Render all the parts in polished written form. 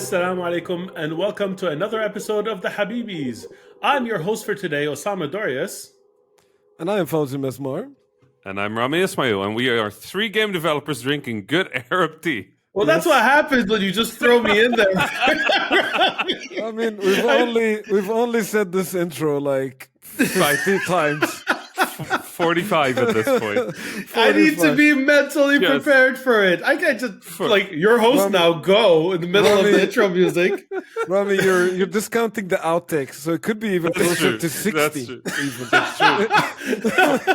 Assalamu alaikum, and welcome to another episode of the Habibis. I'm your host for today, Osama Dorius. And I am Fawzi Mesmar. And I'm Rami Ismail, and we are three game developers drinking good Arab tea. Well, that's what happens when you just throw me in there. I mean, we've only said this intro like 50 times. 45 at this point. 45. I need to be mentally prepared for it. I can't just your host Rami, now go in the middle of the intro music. Rami, you're discounting the outtakes, so it could be even closer to 60. That's true. That's true.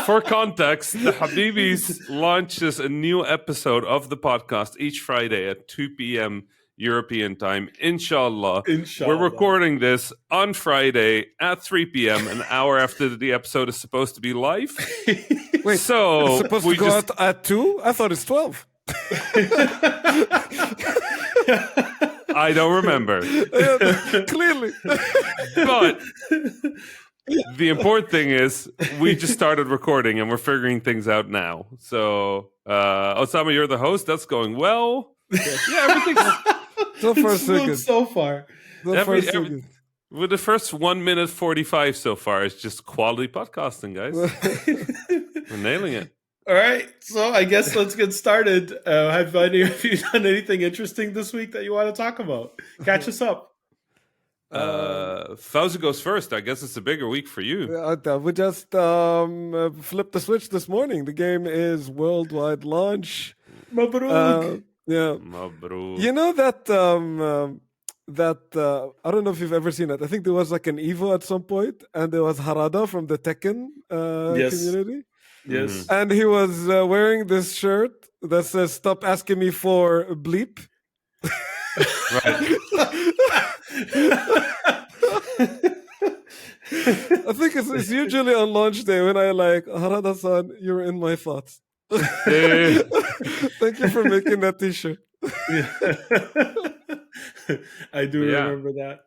For context, the Habibis launches a new episode of the podcast each Friday at 2 p.m. European time, inshallah. We're recording this on Friday at 3 p.m., an hour after the episode is supposed to be live. Wait, so it's supposed to go out at 2? I thought it's 12. I don't remember. Clearly. But the important thing is we just started recording and we're figuring things out now. So, Osama, you're the host. That's going well. Yeah, everything's... So far, so good. So far. With the first 1 minute 45 so far, it's just quality podcasting, guys. We're nailing it. All right, so I guess let's get started. Have you done anything interesting this week that you want to talk about? Catch us up. Fauzi goes first. I guess it's a bigger week for you. We just flipped the switch this morning. The game is worldwide launch. Mabruk. Yeah. Mabruk. You know that I don't know if you've ever seen it. I think there was like an Evo at some point, and there was Harada from the Tekken community. Yes. And he was wearing this shirt that says "Stop asking me for bleep." Right. I think it's usually on launch day when I like Harada-san, you're in my thoughts. Thank you for making that t-shirt. I do remember that.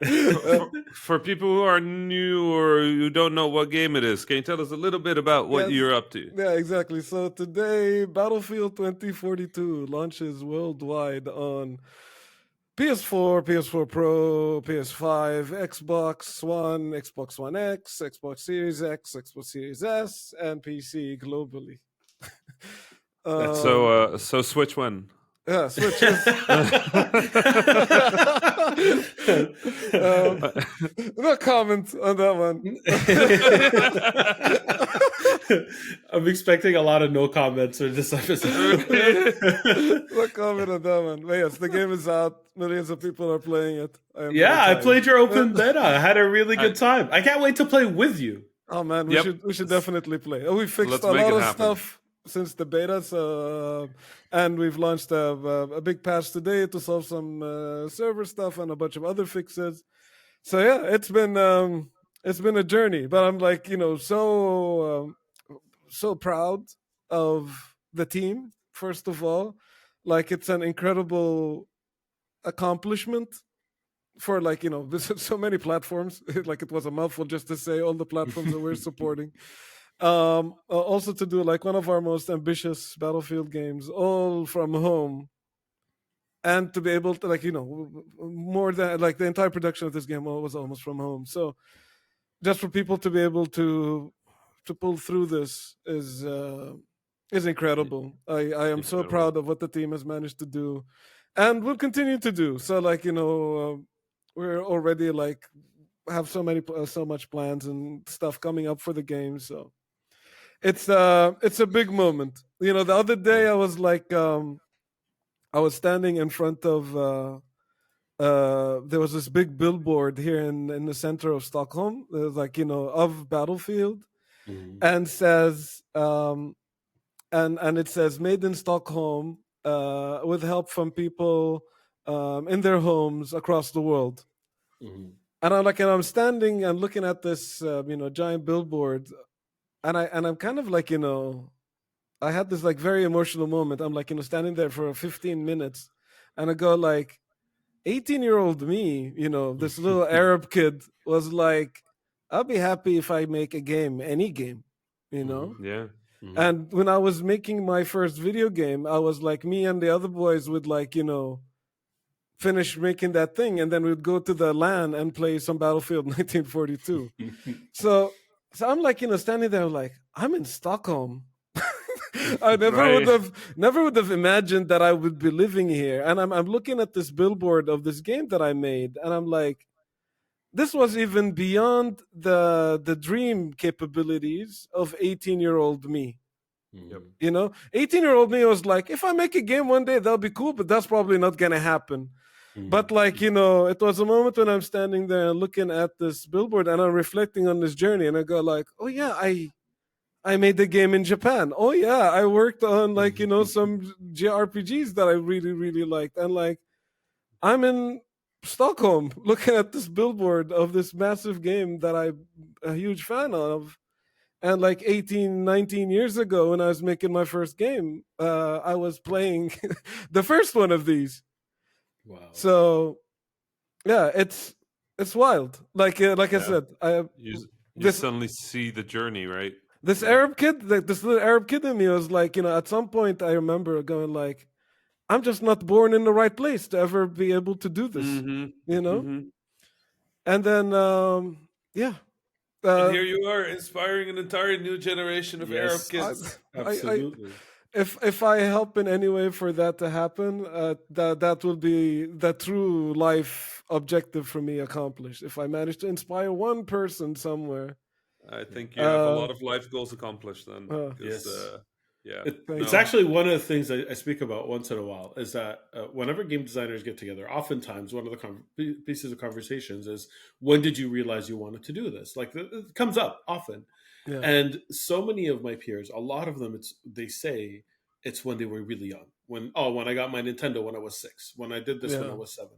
For people who are new or who don't know what game it is, can you tell us a little bit about what you're up to? Yeah, exactly. So today, Battlefield 2042 launches worldwide on PS4, PS4 Pro, PS5, Xbox One, Xbox One X, Xbox Series X, Xbox Series S, and PC globally. So Switch when? Yeah, Switch is... no comment on that one. I'm expecting a lot of no comments in this episode. No comment on that one. But yes, the game is out. Millions of people are playing it. I played your open beta. I had a really good time. I can't wait to play with you. Oh man, we should definitely play. We fixed a lot of stuff since the beta, and we've launched a big patch today to solve some server stuff and a bunch of other fixes. So yeah, it's been a journey, but I'm like, so proud of the team. First of all, like it's an incredible accomplishment for so many platforms. Like it was a mouthful just to say all the platforms that we're supporting. Also to do like one of our most ambitious Battlefield games, all from home, and to be able to more than like the entire production of this game was almost from home. So just for people to be able to pull through this is incredible. I am so proud of what the team has managed to do, and will continue to do. So we're already have so much plans and stuff coming up for the game. So it's a big moment. The other day I was I was standing in front of there was this big billboard here in the center of Stockholm. There's of Battlefield, and says and it says made in Stockholm with help from people in their homes across the world. And I'm standing and looking at this giant billboard, and I'm kind of I had this very emotional moment. I'm standing there for 15 minutes, and I go 18-year-old me, this little Arab kid was like, I'll be happy if I make a game, any game, Yeah. And when I was making my first video game, I was me and the other boys would finish making that thing, and then we'd go to the LAN and play some Battlefield 1942. So I'm like, standing there like, I'm in Stockholm. I Right. never would have imagined that I would be living here. And I'm looking at this billboard of this game that I made, and I'm like, this was even beyond the dream capabilities of 18-year-old me. Yep. 18-year-old me was like, if I make a game one day, that'll be cool, but that's probably not gonna happen. But like, it was a moment when I'm standing there and looking at this billboard and I'm reflecting on this journey, and I go like, oh yeah, I made the game in Japan. Oh yeah, I worked on like, some JRPGs that I really, really liked. And like, I'm in Stockholm looking at this billboard of this massive game that I'm a huge fan of. And like 18, 19 years ago when I was making my first game, I was playing the first one of these. Wow. So yeah, it's wild. Like I said, You this suddenly see the journey, right? this Arab kid, this little Arab kid in me was like, at some point I remember going like, I'm just not born in the right place to ever be able to do this, And then yeah. And here you are, inspiring an entire new generation of Arab kids. Absolutely. If I help in any way for that to happen, that will be the true life objective for me accomplished. If I manage to inspire one person somewhere, I think you have a lot of life goals accomplished then. Yes. Yeah. It's actually one of the things I speak about once in a while is that whenever game designers get together, oftentimes one of the pieces of conversations is, when did you realize you wanted to do this? Like it comes up often. Yeah. And so many of my peers, a lot of them, they say it's when they were really young. When I got my Nintendo when I was 6, when I did this when I was 7.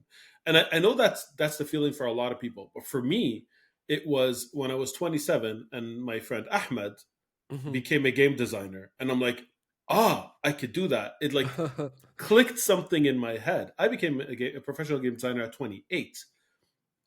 And I know that's the feeling for a lot of people. But for me, it was when I was 27 and my friend Ahmed became a game designer. And I'm like, I could do that. It like clicked something in my head. I became a professional game designer at 28.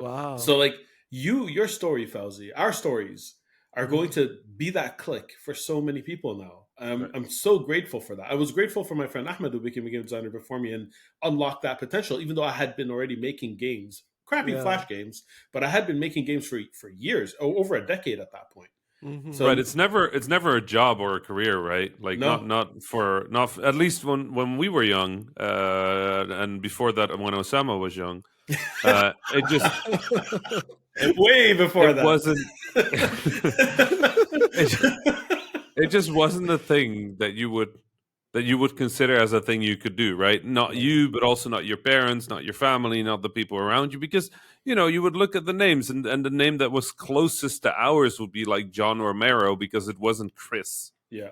Wow. So like your story, Fauzi, our stories are going to be that click for so many people now. I'm so grateful for that. I was grateful for my friend Ahmed, who became a game designer before me and unlocked that potential, even though I had been already making games, crappy Flash games, but I had been making games for years, over a decade at that point. So, right, it's never a job or a career, right? Like not at least when we were young, and before that when Osama was young, it just way before that wasn't. It just wasn't a thing that you would consider as a thing you could do, right? Not you, but also not your parents, not your family, not the people around you, because you would look at the names, and the name that was closest to ours would be like John Romero because it wasn't Chris. Yeah.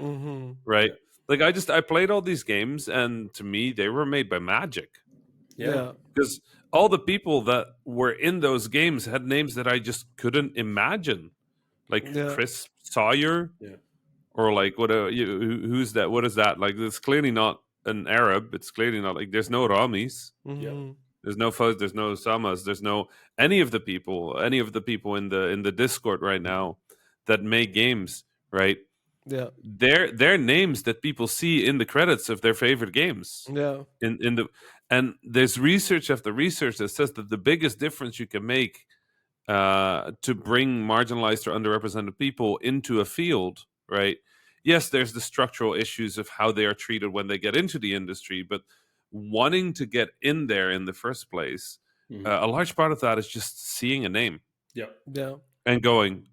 Right. Like I played all these games, and to me they were made by magic. Yeah. Because all the people that were in those games had names that I just couldn't imagine, like Chris Sawyer. Yeah. Or like who's that? What is that? Like it's clearly not an Arab. It's clearly not like there's no Ramis. There's no Fuz. There's no Samas. There's no any of the people in the Discord right now that make games. Right. Yeah. They're names that people see in the credits of their favorite games. Yeah. And there's research after research that says that the biggest difference you can make to bring marginalized or underrepresented people into a field. Right. Yes, there's the structural issues of how they are treated when they get into the industry, but wanting to get in there in the first place, a large part of that is just seeing a name. Yeah. And going,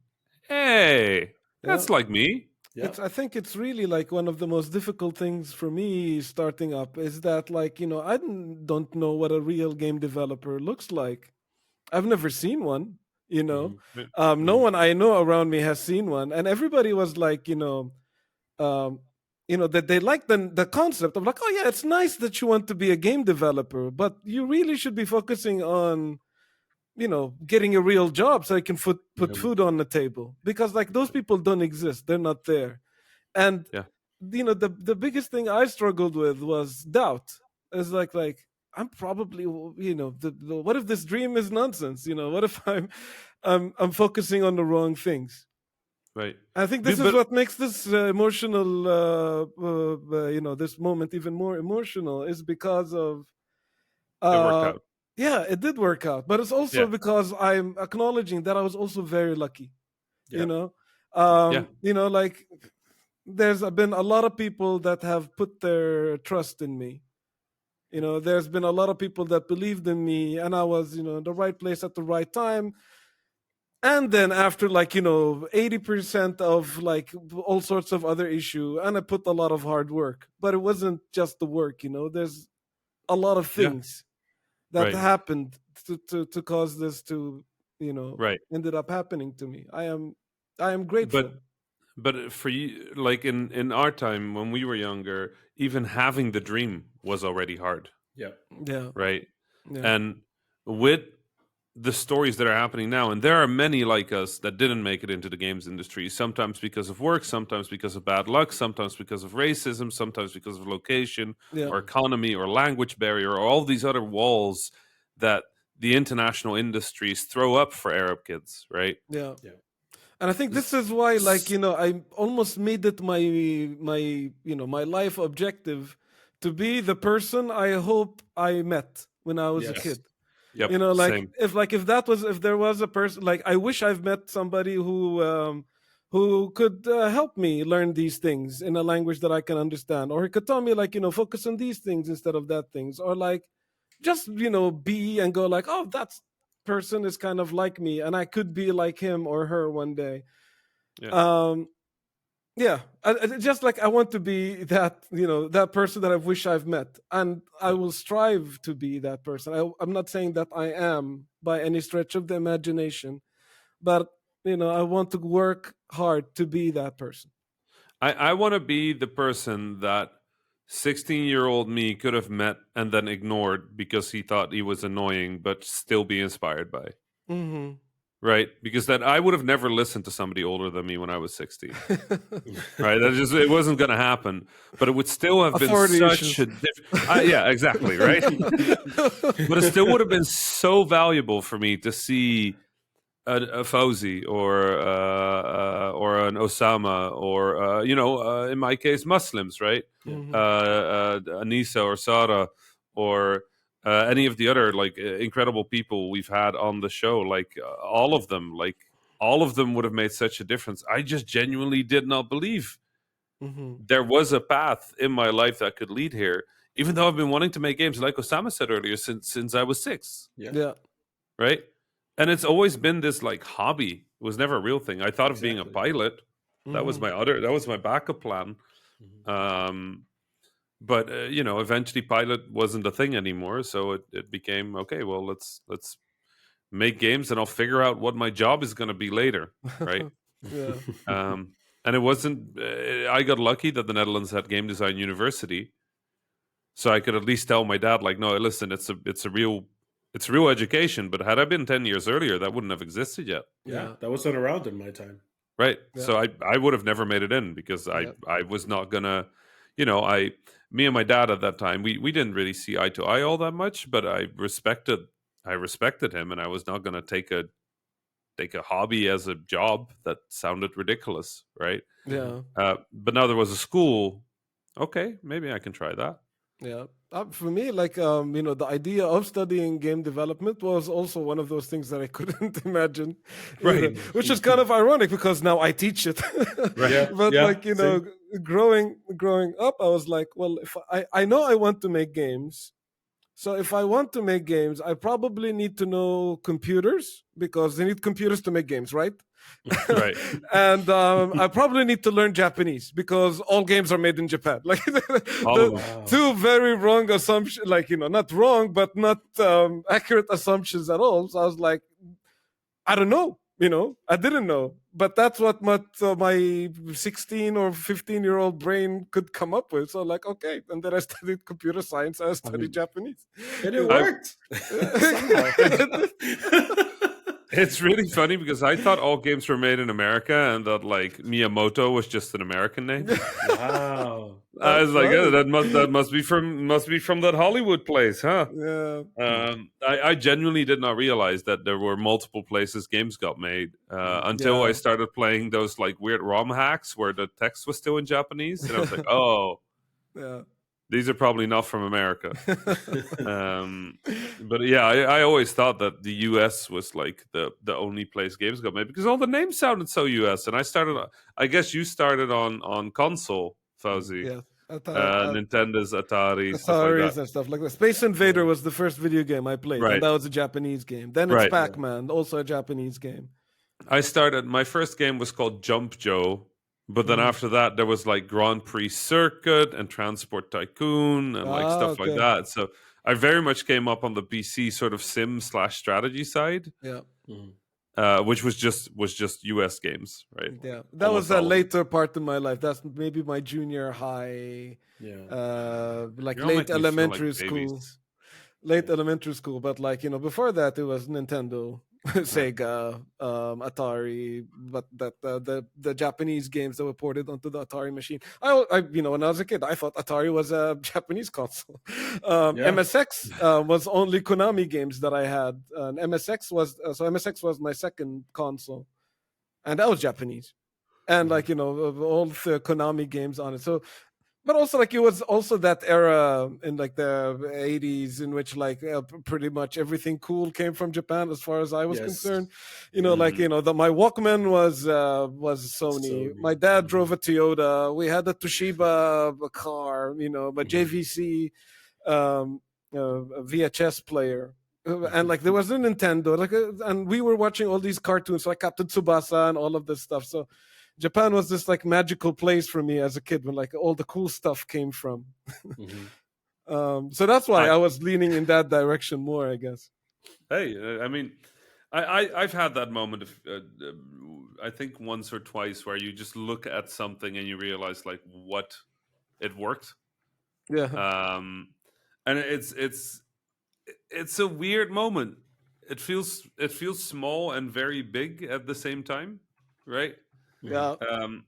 hey, that's like me. Yeah. I think it's really like one of the most difficult things for me starting up is that like, I don't know what a real game developer looks like. I've never seen one. No one I know around me has seen one, and everybody was like, that they like the concept of like, oh yeah, it's nice that you want to be a game developer, but you really should be focusing on, getting a real job so you can put food on the table, because like those people don't exist, they're not there, and the biggest thing I struggled with was doubt. It's like I'm probably, what if this dream is nonsense? What if I'm focusing on the wrong things? Right. I think this is what makes this emotional, this moment even more emotional, is because of it worked out. Yeah, it did work out, but it's also Yeah. because I'm acknowledging that I was also very lucky. Yeah. Like there's been a lot of people that have put their trust in me. There's been a lot of people that believed in me, and I was, in the right place at the right time. And then after 80% of like all sorts of other issue, and I put a lot of hard work, but it wasn't just the work. There's a lot of Yeah. things that Right. happened to cause this to Right. ended up happening to me. I am grateful. But for you, like in our time when we were younger, even having the dream was already hard, Yeah. Yeah, right? yeah, And with the stories that are happening now, and there are many like us that didn't make it into the games industry, sometimes because of work, sometimes because of bad luck, sometimes because of racism, sometimes because of location yeah, or economy or language barrier or all these other walls that the international industries throw up for Arab kids, right? yeah. Yeah. And I think this is why, I almost made it my life objective to be the person I hope I met when I was a Yes. kid. Yep, Like same. if there was a person, like I wish I've met somebody who could help me learn these things in a language that I can understand, or he could tell me focus on these things instead of that things, or like just be and go like, oh, that person is kind of like me, and I could be like him or her one day. Yeah. Um, yeah, just like I want to be that that person that I wish I've met, and I Yeah. will strive to be that person. I'm not saying that I am by any stretch of the imagination, but I want to work hard to be that person. I want to be the person that 16-year-old me could have met and then ignored because he thought he was annoying, but still be inspired by. Mm-hmm. Right? Because that I would have never listened to somebody older than me when I was 16. Right? It wasn't going to happen. But it would still have been Authority such issues. a yeah, exactly. Right? But it still would have been so valuable for me to see a Fauzi or an Osama or in my case Muslims, right? Yeah. Mhm. Anissa or Sarah or any of the other like incredible people we've had on the show, like all of them, would have made such a difference. I just genuinely did not believe Mhm. there was a path in my life that could lead here, even though I've been wanting to make games, like Osama said earlier, since I was 6. Yeah. Yeah. Right? And it's always been this like hobby. It was never a real thing. I thought of being a Exactly. pilot. That was Mhm. that was my backup plan. Mhm. But eventually pilot wasn't a thing anymore. So it became, okay, well, let's make games and I'll figure out what my job is going to be later. Right. Yeah. And it wasn't, I got lucky that the Netherlands had game design university. So I could at least tell my dad, like, no, listen, it's a real education. But had I been 10 years earlier, that wouldn't have existed yet. Yeah. Yeah. That wasn't around in my time. Right. Yeah. So I would have never made it in because Yeah. I was not gonna, me and my dad at that time, we didn't really see eye to eye all that much, but I respected him, and I was not gonna take a hobby as a job. That sounded ridiculous, right? Mhm. Yeah. But now there was a school. Okay, maybe I can try that. Yeah. For me, the idea of studying game development was also one of those things that I couldn't imagine, Right. which is kind of ironic because now I teach it. Right. Yeah. But Yeah. Same. growing up, I was like, well, if I know I want to make games, so if I want to make games, I probably need to know computers because they need computers to make games, right? Right. And I probably need to learn Japanese because all games are made in Japan. Like All of the them. Wow. two very wrong assumptions, not wrong, but not accurate assumptions at all. So I was like, I don't know. I didn't know, but that's what my 16 or 15-year-old brain could come up with. So like, okay, and then I studied computer science. I studied mean, Japanese. And it I worked. Somehow. It's really funny because I thought all games were made in America and that like Miyamoto was just an American name. Wow. I was That's like, funny. that must be from that Hollywood place, huh? Yeah. I genuinely did not realize that there were multiple places games got made until I Yeah. started playing those like weird ROM hacks where the text was still in Japanese, and I was like, oh, Yeah. these are probably not from America. But yeah, I always thought that the US was like the only place games got made because all the names sounded so US. And I guess you started on console, Fauzi. Yeah, Nintendo's, Atari, stuff like that. Ataris and stuff like that. Space Invader was the first video game I played, and Right, that was a Japanese game. Then it's right. Pac-Man, also a Japanese game. My first game was called Jump Joe, but then Mhm. after that there was like Grand Prix Circuit and Transport Tycoon and like stuff like Okay. that. So I very much came up on the PC sort of sim/strategy side, Yeah, which was just US games, right? yeah. That was Almost a all of them. later part in my life. That's maybe my junior high, Yeah. like You're all late making me feel like elementary school. babies. Late elementary school, but like before that it was Nintendo, Sega, Atari, but that the Japanese games that were ported onto the Atari machine. When I was a kid, I thought Atari was a Japanese console. Yeah. MSX was only Konami games that I had, and MSX was my second console, and that was Japanese, and like all the Konami games on it. So but also like it was also that era in like the 80s in which like pretty much everything cool came from Japan as far as I was Yes. concerned. Mhm. My Walkman was Sony. My Sony. dad drove a Toyota. We had a Toshiba car, but JVC a VHS player. And like there was a Nintendo, and we were watching all these cartoons like Captain Tsubasa and all of this stuff. So Japan was this like magical place for me as a kid when like all the cool stuff came from. So that's why I, I was leaning in that direction more, I guess. hey, I mean, I've had that moment of I think once or twice where you just look at something and you realize like what it worked. Yeah, And it's a weird moment. It feels small and very big at the same time, right? yeah, Um,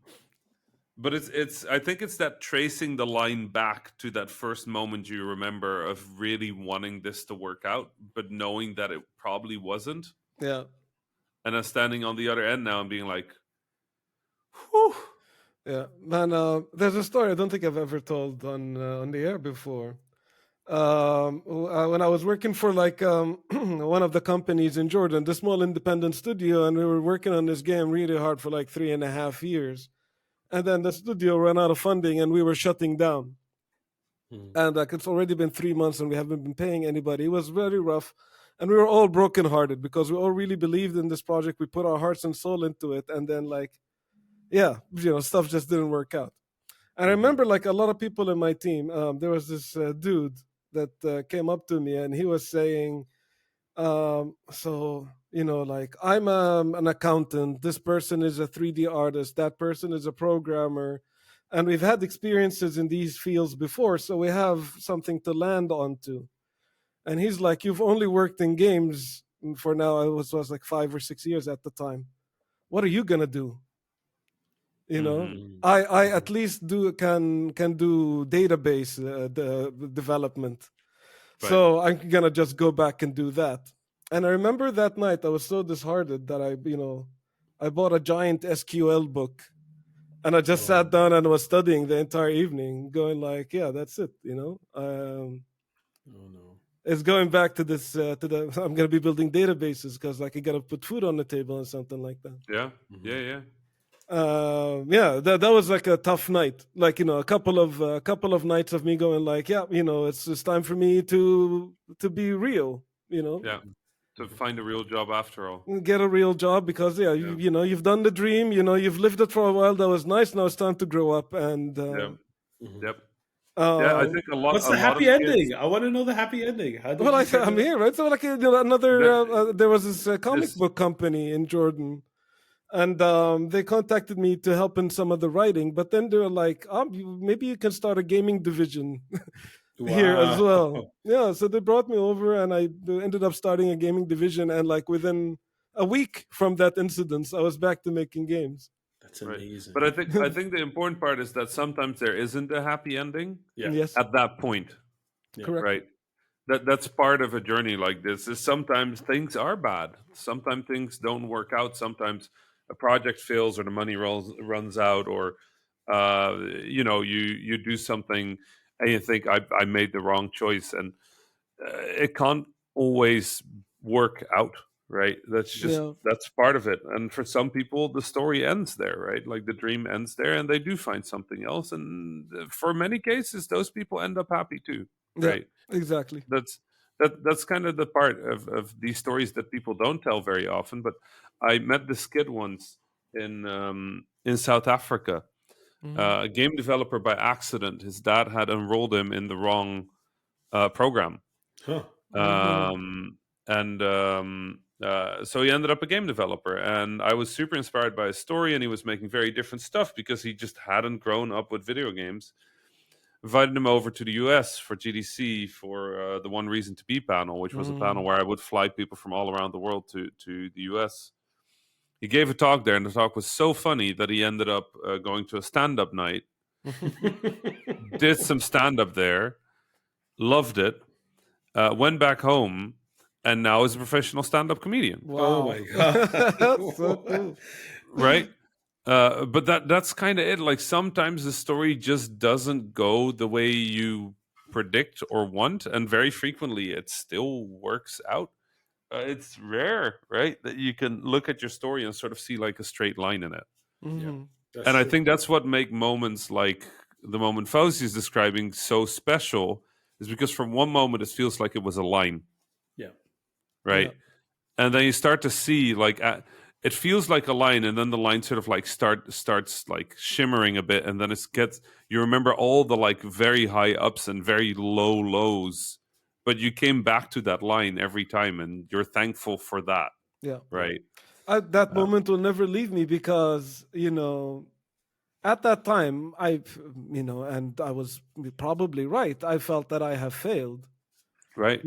but it's I think it's that tracing the line back to that first moment you remember of really wanting this to work out, but knowing that it probably wasn't, yeah, and then standing on the other end now and being like, whew. yeah. Man, there's a story I don't think I've ever told on the air before. When I was working for like one of the companies in Jordan, the small independent studio, and we were working on this game really hard for like 3.5 years. And then the studio ran out of funding and we were shutting down. And like it's already been 3 months and we haven't been paying anybody. It was very rough. And we were all brokenhearted because we all really believed in this project. We put our hearts and soul into it. And then like, yeah, stuff just didn't work out. And I remember like a lot of people in my team, there was this dude that came up to me and he was saying, like I'm an accountant, this person is a 3D artist, that person is a programmer, and we've had experiences in these fields before, so we have something to land onto. And he's like, you've only worked in games for now, it was like 5 or 6 years at the time. What are you gonna do? you know I at least can do database the development. Right. So I'm gonna just go back and do that. And I remember that night I was so disheartened that I bought a giant SQL book and I just sat down and was studying the entire evening, going like, yeah, that's it. Oh no. It's going back to this to the I'm gonna be building databases because like I gotta put food on the table and something like that. Yeah. Yeah. Yeah, that was like a tough night. Like a couple of nights of me going like, yeah, it's time for me to be real. Yeah. To find a real job after all. Get a real job because yeah, Yeah. you've done the dream. You've lived it for a while. That was nice. Now it's time to grow up and. Yeah. Yep. Yeah, I Um, think What's a the lot of happy kids. ending? I want to know the happy ending. How did well, you turn I'm it? here, right? So like another. There was this comic This book company in Jordan. And they contacted me to help in some of the writing, but then they were like, maybe you can start a gaming division here as Wow. well. Yeah, so they brought me over and I ended up starting a gaming division. And like within a week from that incident, I was back to making games. That's right. amazing. But I think the important part is that sometimes there isn't a happy ending Yeah. Yes, at that point, Yeah. correct. right? That's part of a journey like this. Is sometimes things are bad. Sometimes things don't work out. Sometimes a project fails or the money runs out or you do something and you think I made the wrong choice, and it can't always work out, right? Yeah. That's part of it. And for some people, the story ends there, right? Like the dream ends there, and they do find something else. And for many cases, those people end up happy too, Yeah. right? Exactly. That's kind of the part of these stories that people don't tell very often. But I met this kid once in South Africa, Hmm. a game developer by accident. His dad had enrolled him in the wrong program, Huh. Oh no. and so he ended up a game developer. And I was super inspired by his story, and he was making very different stuff because he just hadn't grown up with video games. Invited him over to the US for GDC for the One Reason to Be panel, which was a panel Mm. where I would fly people from all around the world to the US. He gave a talk there, and the talk was so funny that he ended up going to a stand-up night, did some stand-up there, loved it, went back home, and now is a professional stand-up comedian. Oh Wow. my god. That's so cool. Right? But that's kind of it. Like sometimes the story just doesn't go the way you predict or want, and very frequently it still works out. It's rare, right, that you can look at your story and sort of see like a straight line in it. Yeah, Hmm. that's And I true. think that's what make moments like the moment Fauzi is describing so special, is because from one moment it feels like it was a line, Yeah. Yeah. right? And then you start to see like it feels like a line, and then the line sort of like starts like shimmering a bit, and then it gets, you remember all the like very high ups and very low lows, but you came back to that line every time, and you're thankful for that, Yeah. Yeah. right? That uh, moment will never leave me because, at that time, and I was probably right. I felt that I have failed. right.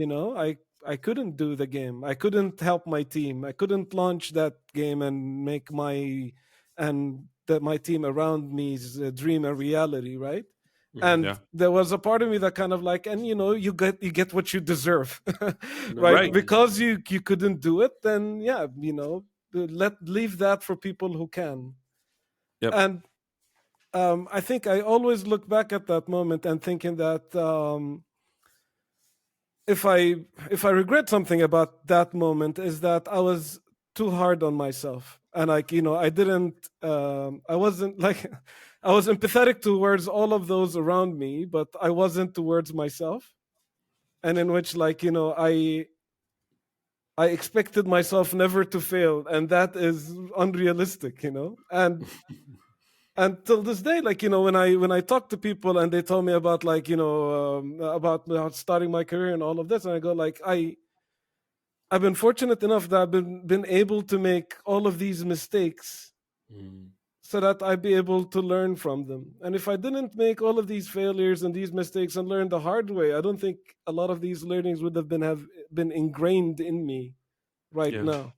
I couldn't do the game. I couldn't help my team. I couldn't launch that game and make my team around me's dream a reality, right? Hmm. And Yeah. there was a part of me that kind of like, and you get what you deserve, No right? Right. doubt. Yeah. Because you couldn't do it, then yeah, leave that for people who can. Yep. And I think I always look back at that moment and thinking that if I regret something about that moment is that I was too hard on myself, and like I didn't I wasn't like I was empathetic towards all of those around me, but I wasn't towards myself, and in which I expected myself never to fail, and that is unrealistic, and until this day, like when I talk to people and they tell me about like about starting my career and all of this, and I go like I've been fortunate enough that I've been able to make all of these mistakes Mm. so that I'd be able to learn from them. And if I didn't make all of these failures and these mistakes and learn the hard way, I don't think a lot of these learnings would have been ingrained in me right Yeah. now.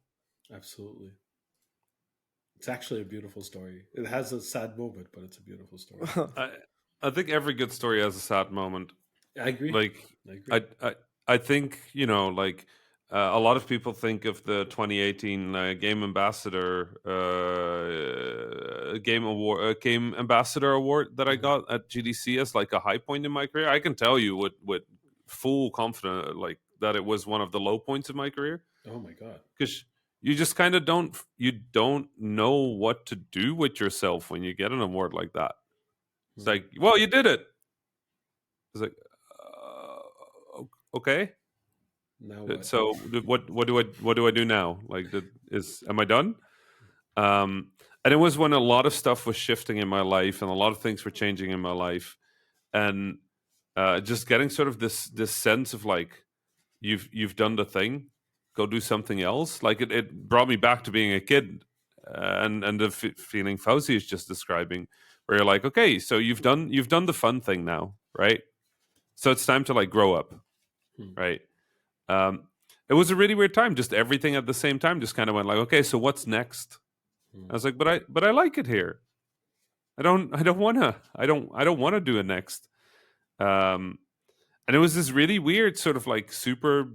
Absolutely. It's actually a beautiful story. It has a sad moment, but it's a beautiful story. I I think every good story has a sad moment. I agree. Like I agree. I think like a lot of people think of the 2018 Game Ambassador Game Ambassador Award that I Mhm. got at GDC as like a high point in my career. I can tell you with full confidence like that it was one of the low points of my career, Oh my god. because you just kind of don't know what to do with yourself when you get an award like that. It's Hmm. like, well, you did it. It's like, okay. Now what? So what do I do now? Like, am I done? And it was when a lot of stuff was shifting in my life, and a lot of things were changing in my life, and just getting sort of this sense of like, you've done the thing, go do something else. Like it brought me back to being a kid, and the feeling Fauzi is just describing, where you're like, okay, so you've done the fun thing now, right? So it's time to like grow up, Hmm. right? Um, it was a really weird time. Just everything at the same time just kind of went like, okay, so what's next? I Hmm. was like, but I like it here. I don't wanna do it next. Um, and it was this really weird sort of like super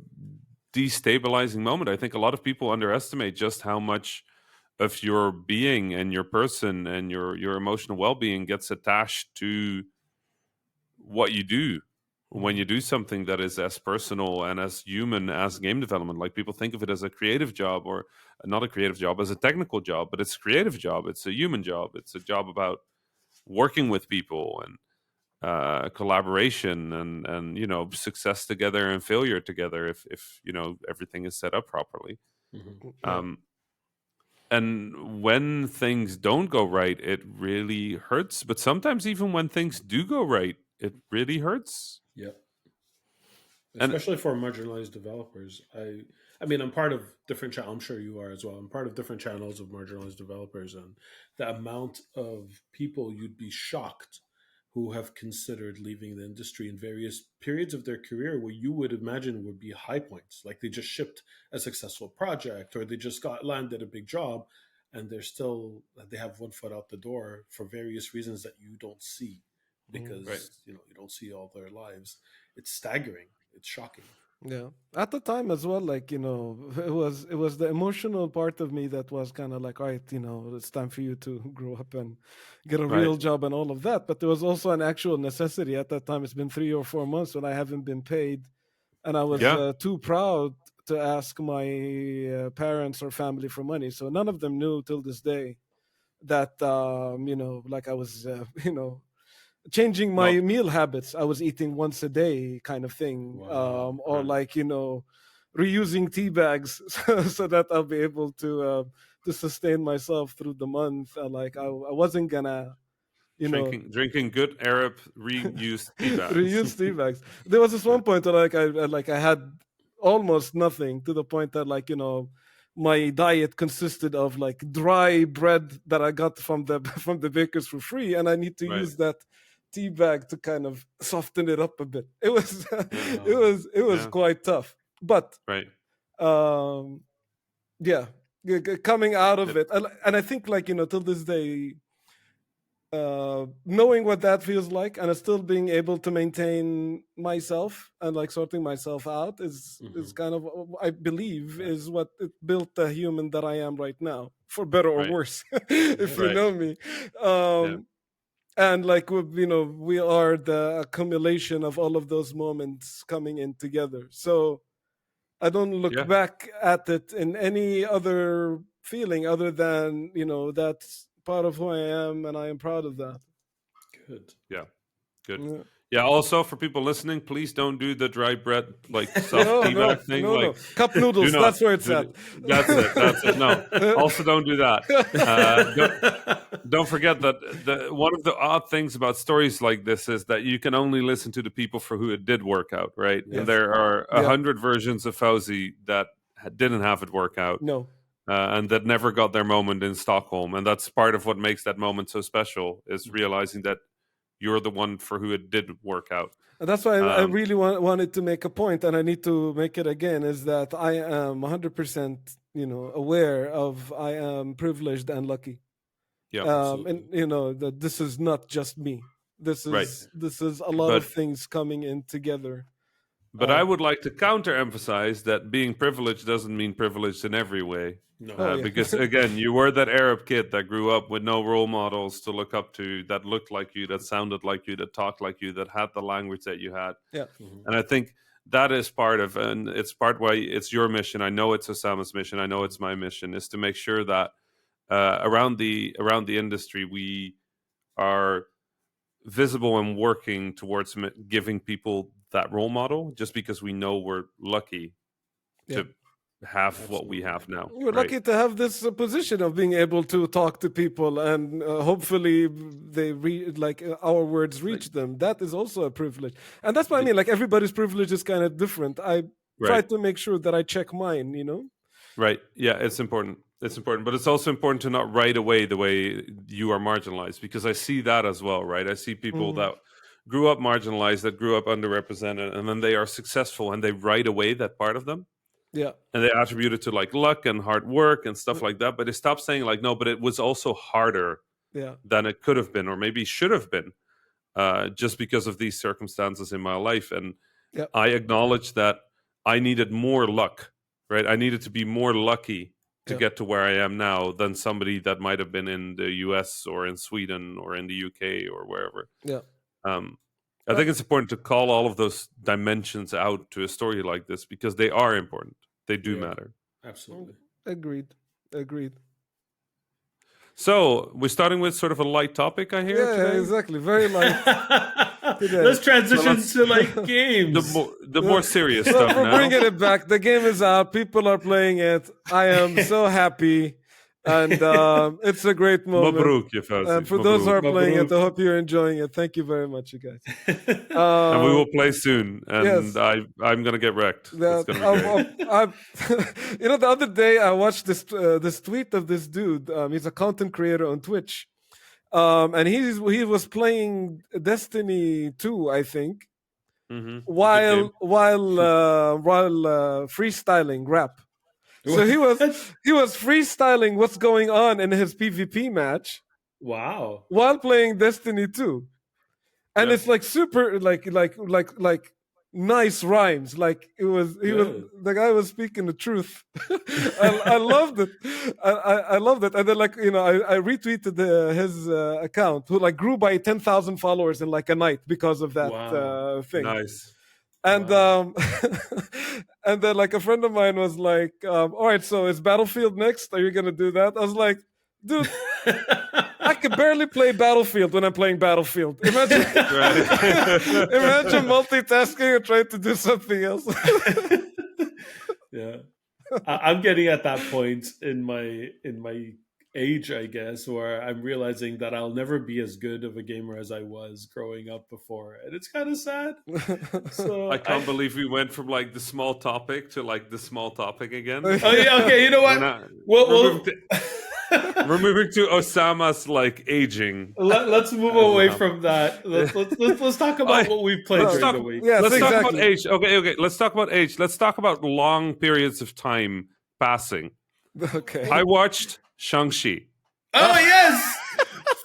destabilizing moment. I think a lot of people underestimate just how much of your being and your person and your emotional well-being gets attached to what you do when you do something that is as personal and as human as game development. Like, people think of it as a creative job, or not a creative job, as a technical job, but it's a creative job. It's a human job. It's a job about working with people and collaboration and success together and failure together, if everything is set up properly. Mhm. Yeah. Um, and when things don't go right, it really hurts. But sometimes even when things do go right, it really hurts. Yep. And Especially for marginalized developers. I mean, I'm part of different channels. I'm sure you are as well. I'm part of different channels of marginalized developers, and the amount of people you'd be shocked who have considered leaving the industry in various periods of their career where you would imagine would be high points, like they just shipped a successful project or they just got landed a big job, and they have one foot out the door for various reasons that you don't see right, because you don't see all their lives. It's staggering. It's shocking. Yeah. At the time as well, like, it was the emotional part of me that was kind of like, all right, it's time for you to grow up and get a right, real job and all of that. But there was also an actual necessity at that time. It's been 3 or 4 months when I haven't been paid, and I was Yeah. yeah, too proud to ask my parents or family for money. So none of them knew till this day that like I was changing no, my meal habits. I was eating once a day kind of thing, Wow. or right, like reusing tea bags so that I'll be able to sustain myself through the month. Like I wasn't gonna you know drinking good Arab reused tea bags. reuse tea bags. There was this Yeah, one point that I had almost nothing, to the point that my diet consisted of like dry bread that I got from the from the bakers for free, and I need to right, use that tea bag to kind of soften it up a bit. It was yeah, it was yeah, quite tough, but right. um, yeah, coming out of It, it, and I think till this day, knowing what that feels like and still being able to maintain myself and like sorting myself out is Hmm. kind of, I believe, Right. is what it built the human that I am right now, for better or right, worse, Yeah. if you right, know me. yeah, And like we are the accumulation of all of those moments coming in together. So I don't look yeah, back at it in any other feeling other than that's part of who I am, and I am proud of that. Good. yeah. Good. Yeah. Yeah. Also, for people listening, please don't do the dry bread, like soft No, tea bag no, thing. no, no. Like, Cup do noodles. not That's where it's do. at. That's it. That's it. No. Also, don't do that. Don't forget that one of the odd things about stories like this is that you can only listen to the people for who it did work out, right? And Yes. there are a Yeah. hundred versions of Fauzi that didn't have it work out, No. and that never got their moment in Stockholm. And that's part of what makes that moment so special, is realizing that you're the one for who it did work out. And that's why I Um, really wanted to make a point, and I need to make it again, is that I am 100%, aware of I am privileged and lucky. yeah, And Absolutely. that this is not just me. This right. is this is a lot of But things coming in together. I Uh, would like to counter emphasize that being privileged doesn't mean privileged in every way. No. oh yeah. Because again, you were that Arab kid that grew up with no role models to look up to, that looked like you, that sounded like you, that talked like you, that had the language that you had. Yeah. Hmm. And I think that is part of, and it's part why it's your mission. I know it's Osama's mission. I know it's my mission, is to make sure that around the industry we are visible and working towards giving people that role model, just because we know we're lucky Yeah. to have what we Absolutely. have now, We're right? lucky to have this position of being able to talk to people, and hopefully our words Like, reach them. That is also a privilege, and that's what I the, mean. Like, everybody's privilege is kind of different. I try right, to make sure that I check mine. right. Yeah, it's important. It's important, but it's also important to not right away the way you are marginalized, because I see that as well, right? I see people Mm, that grew up marginalized, that grew up underrepresented, and then they are successful and they right away that part of them, yeah, and they attribute it to like luck and hard work and uh, stuff like that. But they stop saying like, no, but it was also harder yeah, than it could have been, or maybe should have been, just because of these circumstances in my life. And yeah, I acknowledge that I needed more luck, right? I needed to be more lucky to yeah, get to where I am now than somebody that might have been in the US or in Sweden or in the UK or wherever. yeah. Um, I think it's important to call all of those dimensions out to a story like this because they are important. They do matter. Absolutely. Agreed. So we're starting with sort of a light topic, I hear today. Exactly. Very light. Let's transition to like games. The more serious stuff We're now. bringing it back. The game is out. People are playing it. I am so happy. And it's a great moment. Mabruk, ya Fawzi. And for those who are playing it, Mabruk. I hope you're enjoying it. Thank you very much, you guys. And we will play soon. And yes. I'm going to get wrecked. It's going to be great. You know, the other day I watched this tweet of this dude. He's a content creator on Twitch. And he was playing Destiny 2, I think, while freestyling rap. So he was freestyling what's going on in his PvP match. Wow. While playing Destiny 2. And it's like super like nice rhymes. Like the guy was speaking the truth. I loved it. I loved it. And then I retweeted his account, who like grew by 10,000 followers in like a night because of that thing. Nice. And and then like a friend of mine was like, all right, so is Battlefield next? Are you gonna do that? I was like, dude, I can barely play Battlefield when I'm playing Battlefield. Imagine multitasking and trying to do something else. Yeah. I'm getting at that point in my age, I guess, where I'm realizing that I'll never be as good of a gamer as I was growing up before, and it's kind of sad. So I can't believe we went from like the small topic to like the small topic again. Oh yeah, okay. You know what? We're moving to Osama's like aging. Let's move away from that. Let's talk about what we've played during the week. Yes, let's exactly. talk about age. Okay. Let's talk about age. Let's talk about long periods of time passing. Okay. I watched Shang-Chi. Oh yes,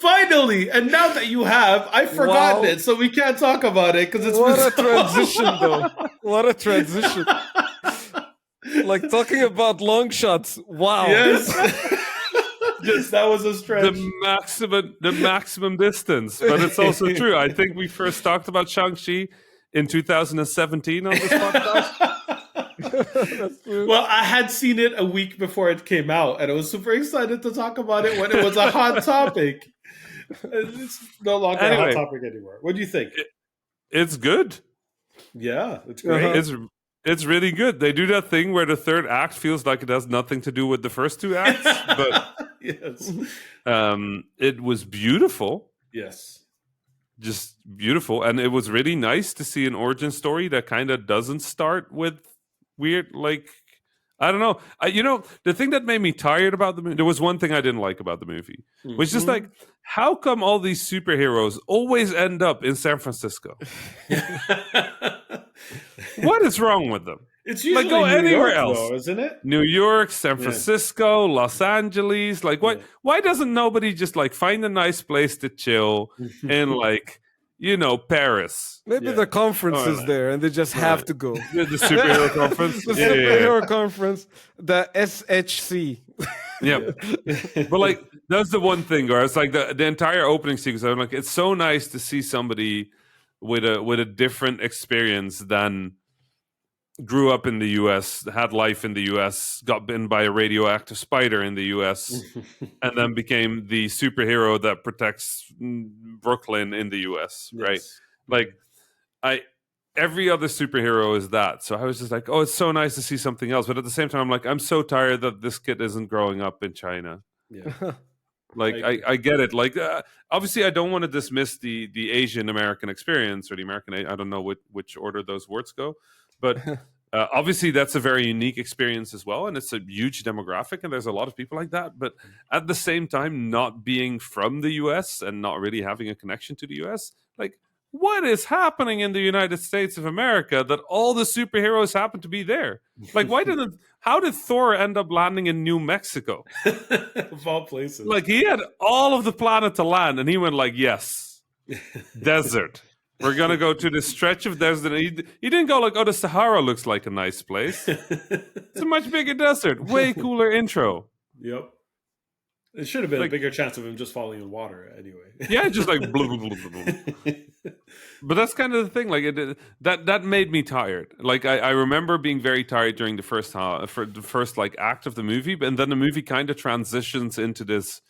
finally! And now that you have, I've forgotten it, so we can't talk about it because it's what been a transition, though. What a transition! Like talking about long shots. Wow. Yes. Yes, that was a stretch. The maximum distance, but it's also true. I think we first talked about Shang-Chi in 2017 on this podcast. Well, I had seen it a week before it came out, and I was super excited to talk about it when it was a hot topic. It's no longer a hot topic anymore. What do you think? It's good. Yeah, it's great. It's really good. They do that thing where the third act feels like it has nothing to do with the first two acts, but yes, it was beautiful. Yes. Just beautiful. And it was really nice to see an origin story that kind of doesn't start with weird, like, I don't know. The thing that made me tired about the movie, there was one thing I didn't like about the movie, which is like, how come all these superheroes always end up in San Francisco? What is wrong with them? It's usually like go New anywhere York, else, though, isn't it? New York, San Francisco, Los Angeles. Like, why doesn't nobody just like find a nice place to chill in like, Paris? Maybe the conference is there and they just have to go. The superhero conference. The superhero conference, the SHC. Yeah. But like, that's the one thing, or it's like the entire opening sequence. I'm like, it's so nice to see somebody with a different experience than grew up in the US, had life in the US, got bitten by a radioactive spider in the US, and then became the superhero that protects Brooklyn in the US, right? Like, every other superhero is that. So I was just like, oh, it's so nice to see something else. But at the same time, I'm like, I'm so tired that this kid isn't growing up in China. Yeah. Like, I get it. Like, obviously, I don't want to dismiss the Asian American experience or the American, I don't know which order those words go. But obviously, that's a very unique experience as well. And it's a huge demographic. And there's a lot of people like that. But at the same time, not being from the US and not really having a connection to the US, like, what is happening in the United States of America that all the superheroes happen to be there? Like, how did Thor end up landing in New Mexico? Of all places. Like, he had all of the planet to land, and he went like, yes, desert. We're going to go to this stretch of desert. He didn't go like, oh, the Sahara looks like a nice place. It's a much bigger desert. Way cooler intro. Yep. It should have been a Like, bigger chance of him just falling in water anyway. yeah, just like blah, blah, blah, blah, blah. But that's kind of the thing. Like that made me tired. Like I remember being very tired during the first half, for the first like act of the movie, and then the movie kind of transitions into this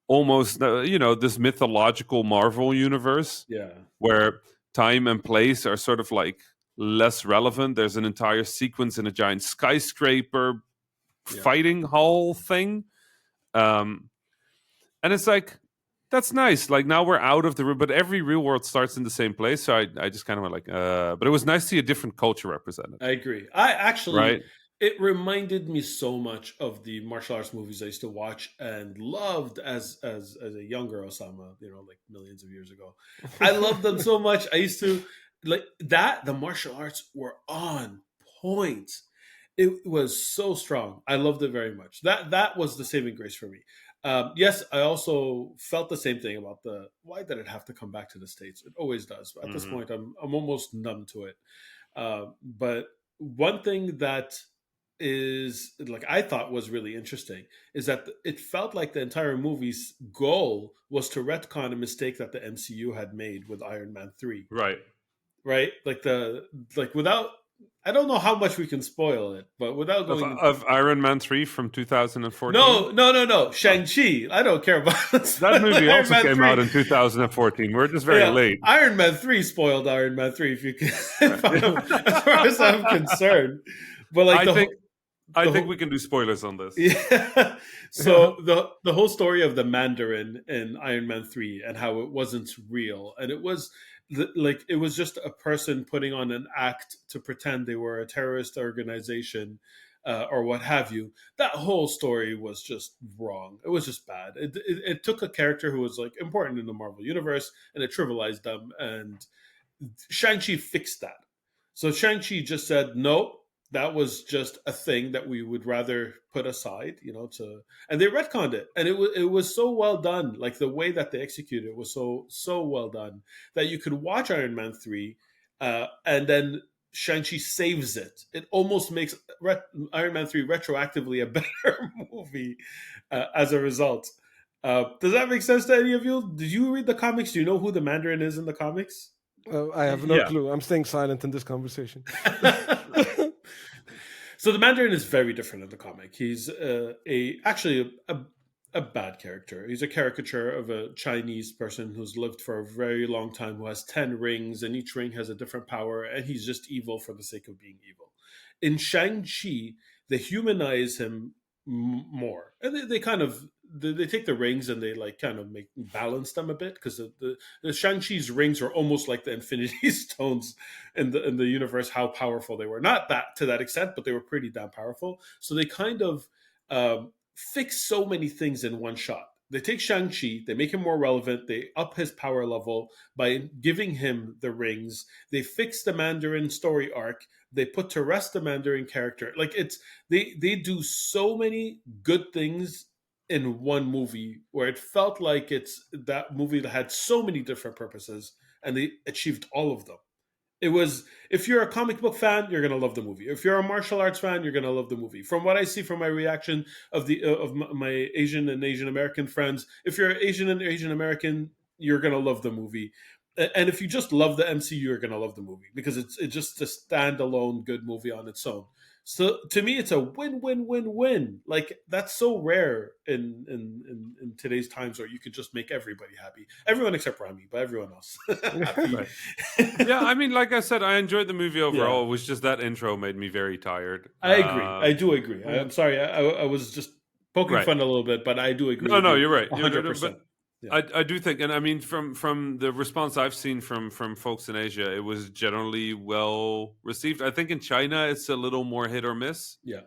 almost this mythological Marvel universe Yeah. where time and place are sort of like less relevant. There's an entire sequence in a giant skyscraper Yeah. fighting hall thing, and it's like, that's nice. Like, now we're out of the but every real world starts in the same place. So I just kind of went like, but it was nice to see a different culture represented. I agree. I actually, Right? it reminded me so much of the martial arts movies I used to watch and loved as a younger Osama, like millions of years ago. I loved them so much. I used to like that. The martial arts were on point. It was so strong. I loved it very much. That was the saving grace for me. Yes, I also felt the same thing about why did it have to come back to the States? It always does. At this point, I'm almost numb to it. But one thing that is like I thought was really interesting is that it felt like the entire movie's goal was to retcon a mistake that the MCU had made with Iron Man 3. Right. Right? Without, I don't know how much we can spoil it, but without going Of Iron Man 3 from 2014. No. Shang-Chi. I don't care about that movie. Iron Also Man came 3. out in 2014. We're just very late. Iron Man 3 spoiled Iron Man 3 if you can, as far as I'm concerned. But like I think we can do spoilers on this. Yeah. So the whole story of the Mandarin in Iron Man 3 and how it wasn't real, and it was it was just a person putting on an act to pretend they were a terrorist organization, or what have you. That whole story was just wrong. It was just bad. It took a character who was like important in the Marvel universe and it trivialized them, and Shang-Chi fixed that. So Shang-Chi just said, no, that was just a thing that we would rather put aside, and they retconned it. And it was so well done. Like the way that they executed it was so well done that you could watch Iron Man 3, and then Shang-Chi saves it. It almost makes Iron Man 3 retroactively a better movie as a result. Does that make sense to any of you? Did you read the comics? Do you know who the Mandarin is in the comics? I have no clue. I'm staying silent in this conversation. So the Mandarin is very different in the comic. He's actually a bad character. He's a caricature of a Chinese person who's lived for a very long time, who has 10 rings, and each ring has a different power, and he's just evil for the sake of being evil. In Shang-Chi, they humanize him more, and they kind of they take the rings and they like kind of balance them a bit, because the Shang-Chi's rings are almost like the Infinity Stones in the universe, how powerful they were. Not that to that extent, but they were pretty damn powerful. So they kind of fix so many things in one shot. They take Shang-Chi, they make him more relevant, they up his power level by giving him the rings, they fix the Mandarin story arc, they put to rest the Mandarin character. Like they do so many good things in one movie, where it felt like it's that movie that had so many different purposes and they achieved all of them. It was, if you're a comic book fan, you're gonna love the movie. If you're a martial arts fan, you're gonna love the movie. From what I see from my reaction of my Asian and Asian American friends, if you're Asian and Asian American, you're gonna love the movie. And if you just love the MCU, you're gonna love the movie, because it's just a standalone good movie on its own. So to me, it's a win-win-win-win. Like, that's so rare in today's times, where you could just make everybody happy. Everyone except Rami, but everyone else happy. Right. Yeah, I mean, like I said, I enjoyed the movie overall. It was just that intro made me very tired. I agree. I do agree. I'm sorry. I was just poking fun a little bit, but I do agree. No, you're right. 100%. But I do think, and I mean, from the response I've seen from folks in Asia, it was generally well received. I think in China it's a little more hit or miss. Yeah.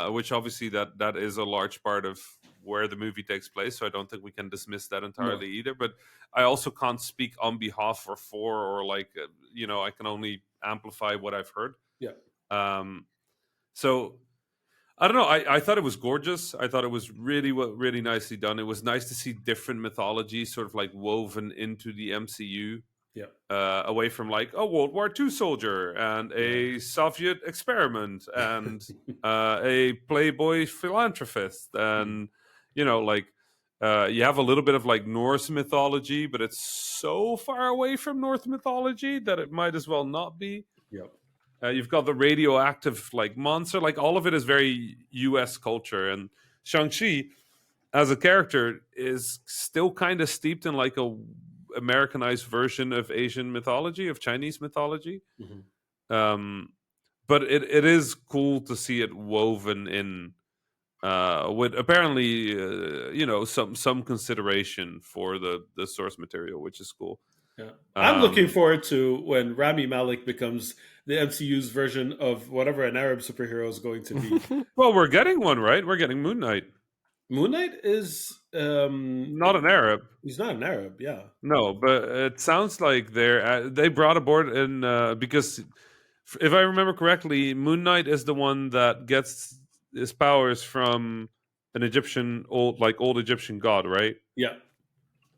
Which obviously that is a large part of where the movie takes place. So I don't think we can dismiss that entirely either. But I also can't speak on behalf or like I can only amplify what I've heard. Yeah. So I don't know. I thought it was gorgeous. I thought it was really nicely done. It was nice to see different mythology sort of like woven into the MCU. Yeah. Away from like a World War II soldier and a Soviet experiment and a Playboy philanthropist and like you have a little bit of like Norse mythology, but it's so far away from Norse mythology that it might as well not be. Yep. You've got the radioactive like monster, like all of it is very U.S. culture, and Shang-Chi as a character is still kind of steeped in like a Americanized version of Asian mythology, of Chinese mythology. But it is cool to see it woven in with apparently some consideration for the source material, which is cool. Yeah. I'm looking forward to when Rami Malek becomes the MCU's version of whatever an Arab superhero is going to be. Well, we're getting one, right? We're getting Moon Knight. Moon Knight is not an Arab. He's not an Arab, yeah. No, but it sounds like they brought aboard in because if I remember correctly, Moon Knight is the one that gets his powers from an Egyptian old Egyptian god, right? Yeah.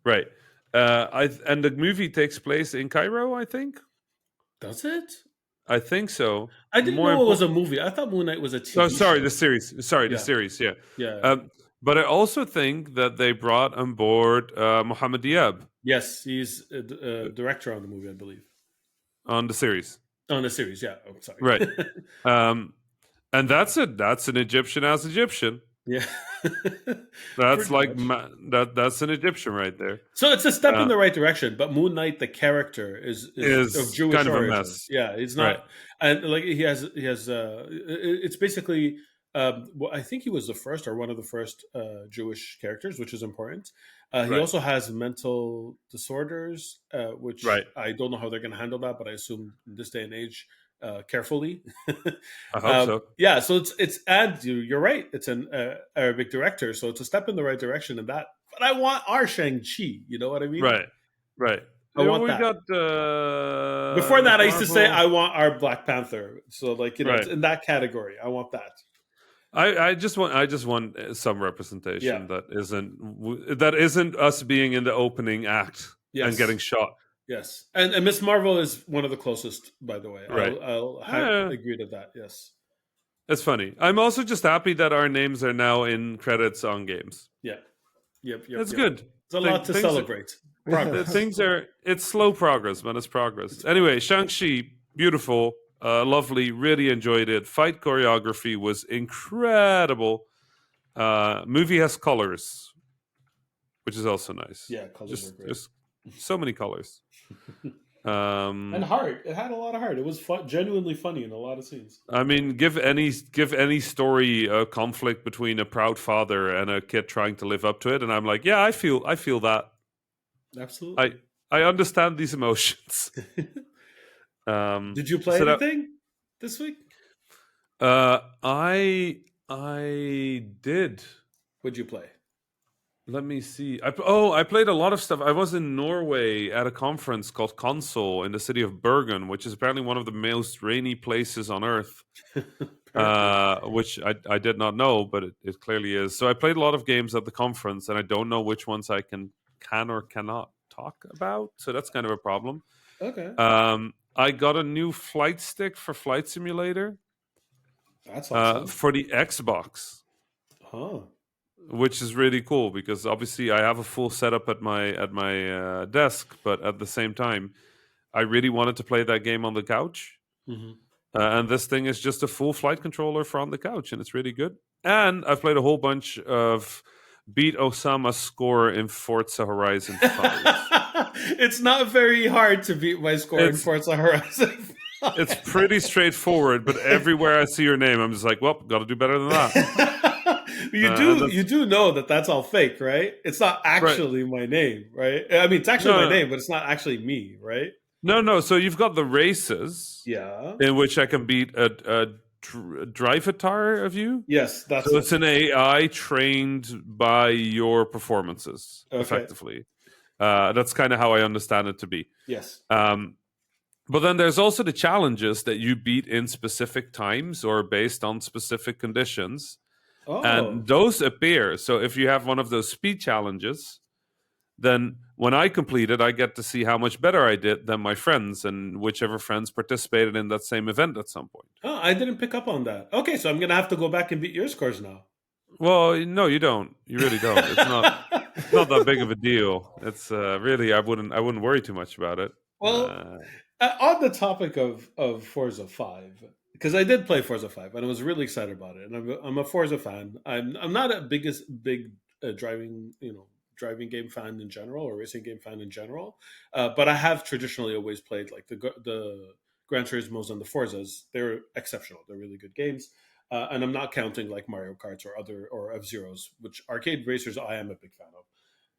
Right. And the movie takes place in Cairo, I think. Does it? I think so. I didn't know it was a movie. I thought Moon Knight was a TV sorry, show. the series. Sorry, Yeah. the series. Yeah. Yeah. But I also think that they brought on board Mohammed Diab. Yes, he's a director on the movie, I believe. On the series. On the series, yeah. Oh, sorry. Right. And that's an Egyptian as Egyptian. Yeah. That's like that's an Egyptian right there. So it's a step in the right direction, but Moon Knight, the character, is of Jewish kind of origin. a mess. Yeah, it's not, right. And like he has. It's basically. Well, I think he was the first or one of the first Jewish characters, which is important. He also has mental disorders, which I don't know how they're going to handle that, but I assume in this day and age, carefully. I hope so. Yeah, so it's and you're right. It's an Arabic director, so it's a step in the right direction in that. But I want our Shang-Chi. You know what I mean? Right. I want that. Before that, I used to say I want our Black Panther. So it's in that category. I want that. I just want some representation that isn't us being in the opening act and getting shot. Yes, and Miss Marvel is one of the closest, by the way. Right. I'll agree to that. Yes, it's funny. I'm also just happy that our names are now in credits on games. Yeah, yep. It's good. It's a lot to celebrate. It's slow progress, man. It's progress. Anyway, Shang-Chi, beautiful. Lovely, really enjoyed it. Fight choreography was incredible. Movie has colors, which is also nice. Yeah, colors are great. Just so many colors. And heart. It had a lot of heart. It was genuinely funny in a lot of scenes. I mean, give any story a conflict between a proud father and a kid trying to live up to it, and I'm like, yeah, I feel that. Absolutely. I understand these emotions. Did you play anything this week? I did. What'd you play? Let me see. I played a lot of stuff. I was in Norway at a conference called Console in the city of Bergen, which is apparently one of the most rainy places on Earth. Which I did not know, but it clearly is. So I played a lot of games at the conference, and I don't know which ones I can or cannot talk about. So that's kind of a problem. Okay. I got a new flight stick for Flight Simulator. That's awesome. For the Xbox. Huh. Which is really cool because obviously I have a full setup at my desk, but at the same time, I really wanted to play that game on the couch. Mm-hmm. And this thing is just a full flight controller for on the couch, and it's really good. And I've played a whole bunch of beat Osama's score in Forza Horizon 5. It's not very hard to beat my score in Forza Horizon 5. It's pretty straightforward, but everywhere I see your name, I'm just like, well, got to do better than that. You do know that that's all fake, right? It's not actually my name, right? I mean, it's actually my name, but it's not actually me, right? No. So you've got the races, in which I can beat a drivatar of you. Yes, so it's an AI trained by your performances, effectively. That's kind of how I understand it to be. Yes. But then there's also the challenges that you beat in specific times or based on specific conditions. Oh. And those appear. So if you have one of those speed challenges, then when I complete it, I get to see how much better I did than my friends and whichever friends participated in that same event at some point. Oh, I didn't pick up on that. Okay, so I'm going to have to go back and beat your scores now. Well, no, you don't. You really don't. It's not that big of a deal. It's really I wouldn't worry too much about it. Well, on the topic of Forza 5, because I did play Forza 5 and I was really excited about it, and I'm a Forza fan. I'm not a big driving game fan in general or racing game fan in general, but I have traditionally always played like the Gran Turismo's and the Forzas. They're exceptional. They're really good games. And I'm not counting like Mario Karts or F Zeros, which arcade racers I am a big fan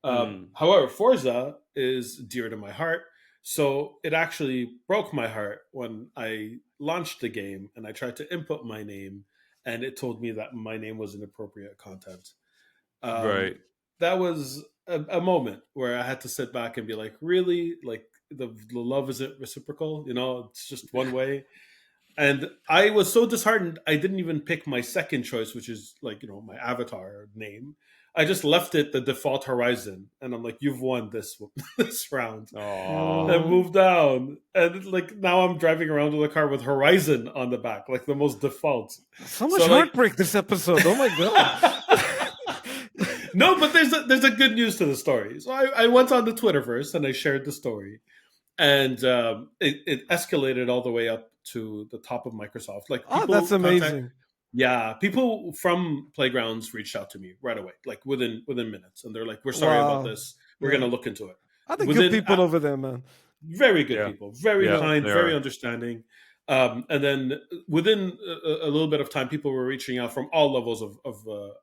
of. However, Forza is dear to my heart. So it actually broke my heart when I launched the game and I tried to input my name and it told me that my name was inappropriate content. right. That was a moment where I had to sit back and be like, really? Like the love isn't reciprocal? It's just one way. And I was so disheartened, I didn't even pick my second choice, which is like, my avatar name. I just left it the default Horizon. And I'm like, you've won this this round. And moved down. And like now I'm driving around with a car with Horizon on the back, like the most default. So much heartbreak this episode. Oh my God. No, but there's a good news to the story. So I went on the Twitterverse and I shared the story. And it escalated all the way up to the top of Microsoft. Like, that's amazing. People from Playgrounds reached out to me right away, like within minutes, and they're like, "We're sorry about this. We're gonna look into it." I think good people over there, man. Very good people, very kind, very understanding. And then within a little bit of time, people were reaching out from all levels of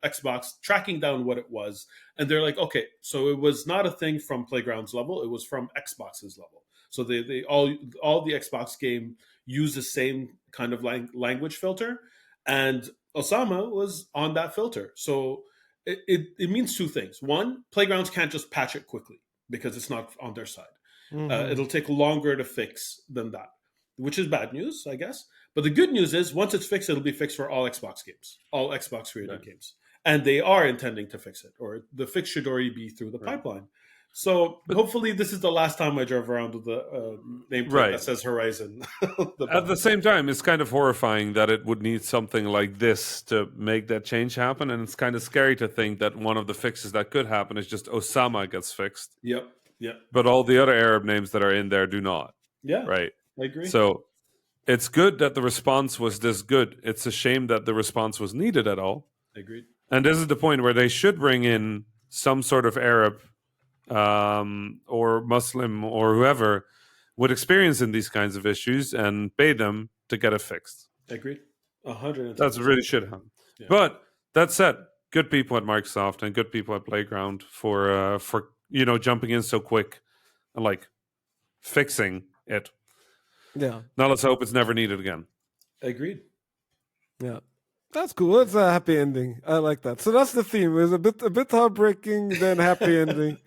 Xbox, tracking down what it was, and they're like, "Okay, so it was not a thing from Playgrounds level; it was from Xbox's level." So they all the Xbox game use the same kind of language filter, and Osama was on that filter. So it means two things. One, Playgrounds can't just patch it quickly because it's not on their side. It'll take longer to fix than that, which is bad news, I guess. But the good news is once it's fixed, it'll be fixed for all Xbox games, all Xbox created games. And they are intending to fix it, or the fix should already be through the pipeline. So hopefully this is the last time I drove around with the nameplate that says Horizon. At the same time, it's kind of horrifying that it would need something like this to make that change happen. And it's kind of scary to think that one of the fixes that could happen is just Osama gets fixed. Yep. But all the other Arab names that are in there do not. Yeah. Right. I agree. So it's good that the response was this good. It's a shame that the response was needed at all. Agreed. And this is the point where they should bring in some sort of Arab or Muslim or whoever with experience in these kinds of issues and pay them to get it fixed. Agreed. 100%. That's really should happen. Yeah. But that said, good people at Microsoft and good people at Playground for jumping in so quick and like fixing it. Yeah. Now let's hope it's never needed again. Agreed. Yeah. That's cool. It's a happy ending. I like that. So that's the theme. It's a bit heartbreaking, then happy ending.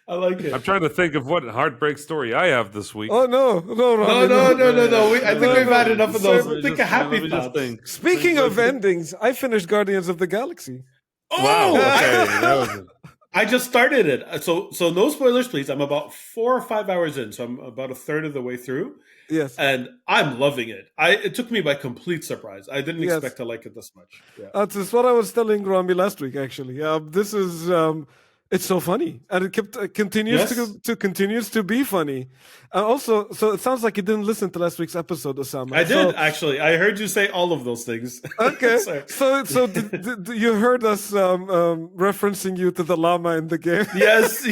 I like it. I'm trying to think of what heartbreak story I have this week. Oh no. I think we've had enough of those. Think a happy thought. Speaking of endings, I finished Guardians of the Galaxy. Oh, wow. Okay. That was it. I just started it. So no spoilers, please. I'm about 4 or 5 hours in, so I'm about a third of the way through. Yes. And I'm loving it. It took me by complete surprise. I didn't expect to like it this much. Yeah. That's what I was telling Rami last week, actually. This is... it's so funny, and it continues to be funny. Also, so it sounds like you didn't listen to last week's episode, Osama. I did, actually. I heard you say all of those things. Okay, so did you heard us referencing you to the llama in the game? Yes.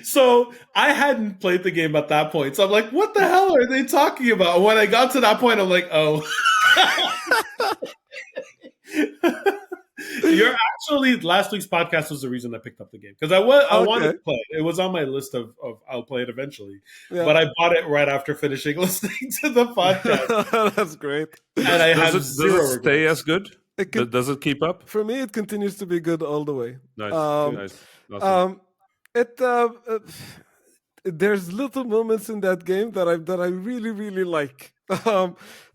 So I hadn't played the game at that point, so I'm like, "What the hell are they talking about?" And when I got to that point, I'm like, "Oh." You're actually last week's podcast was the reason I picked up the game because I wanted to play it. It was on my list of I'll play it eventually, but I bought it right after finishing listening to the podcast. That's great. And I does it stay as good? Does it keep up? For me, it continues to be good all the way. Nice, nice. Awesome. There's little moments in that game that I really really like.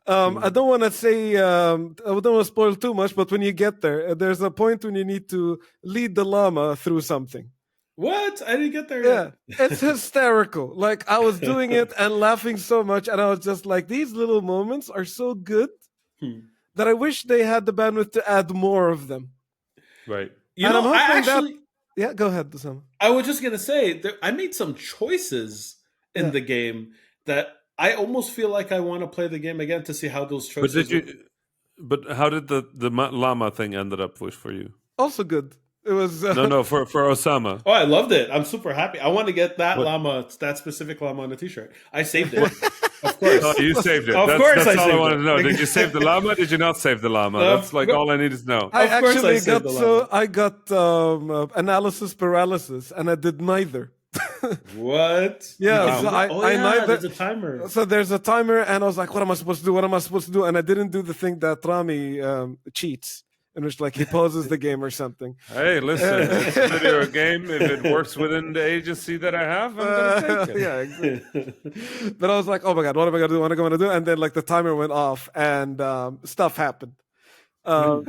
I don't want to say, I don't want to spoil too much, but when you get there, there's a point when you need to lead the llama through something. What? I didn't get there yet. It's hysterical. Like, I was doing it and laughing so much, and I was just like, these little moments are so good that I wish they had the bandwidth to add more of them. Right. And I'm hoping that. Yeah, go ahead, Sam. I was just gonna say I made some choices in the game that I almost feel like I want to play the game again to see how those choices. But how did the llama thing ended up for you? Also good. It was no for Osama. Oh, I loved it. I'm super happy. I want to get that specific llama on a t-shirt. I saved it. Of course. Oh, you saved it. Of course that's I all saved I wanted it. to know. Did you save the llama? Did you not save the llama? That's like all I need to know. I actually got analysis paralysis, and I did neither. What? Yeah, so I neither. There's a timer. So there's a timer, and I was like, "What am I supposed to do? What am I supposed to do?" And I didn't do the thing that Rami cheats, in which like he pauses the game or something. Hey, listen, it's a video game. If it works within the agency that I have, I'm gonna take it. Yeah, exactly. But I was like, "Oh my god, what am I gonna do? What am I gonna do?" And then like the timer went off, and stuff happened. So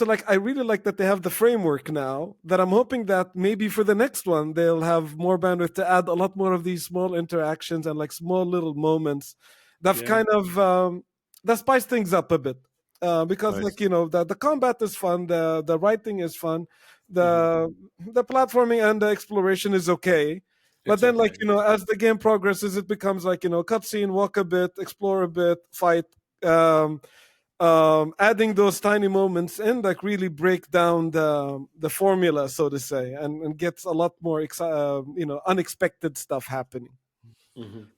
like I really like that they have the framework now, that I'm hoping that maybe for the next one they'll have more bandwidth to add a lot more of these small interactions and like small little moments that kind of that spice things up a bit, because Nice. like the combat is fun, the writing is fun, the platforming and the exploration is okay. But then, like, as the game progresses, it becomes like, cutscene, walk a bit, explore a bit, fight. Adding those tiny moments in like really break down the formula, so to say, and gets a lot more unexpected stuff happening.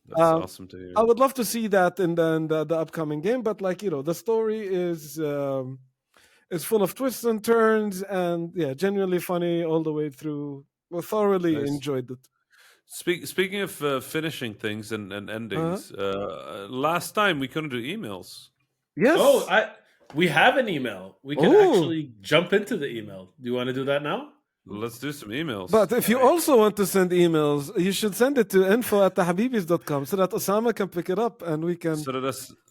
That's awesome to hear. I would love to see that in the upcoming game, but like the story is full of twists and turns, and genuinely funny all the way through. Well, thoroughly enjoyed it. Speaking of finishing things and endings, last time we couldn't do emails. Yes. Oh, we have an email. We can actually jump into the email. Do you want to do that now? Let's do some emails. But if you also want to send emails, you should send it to info@habibis.com so that Osama can pick it up and we can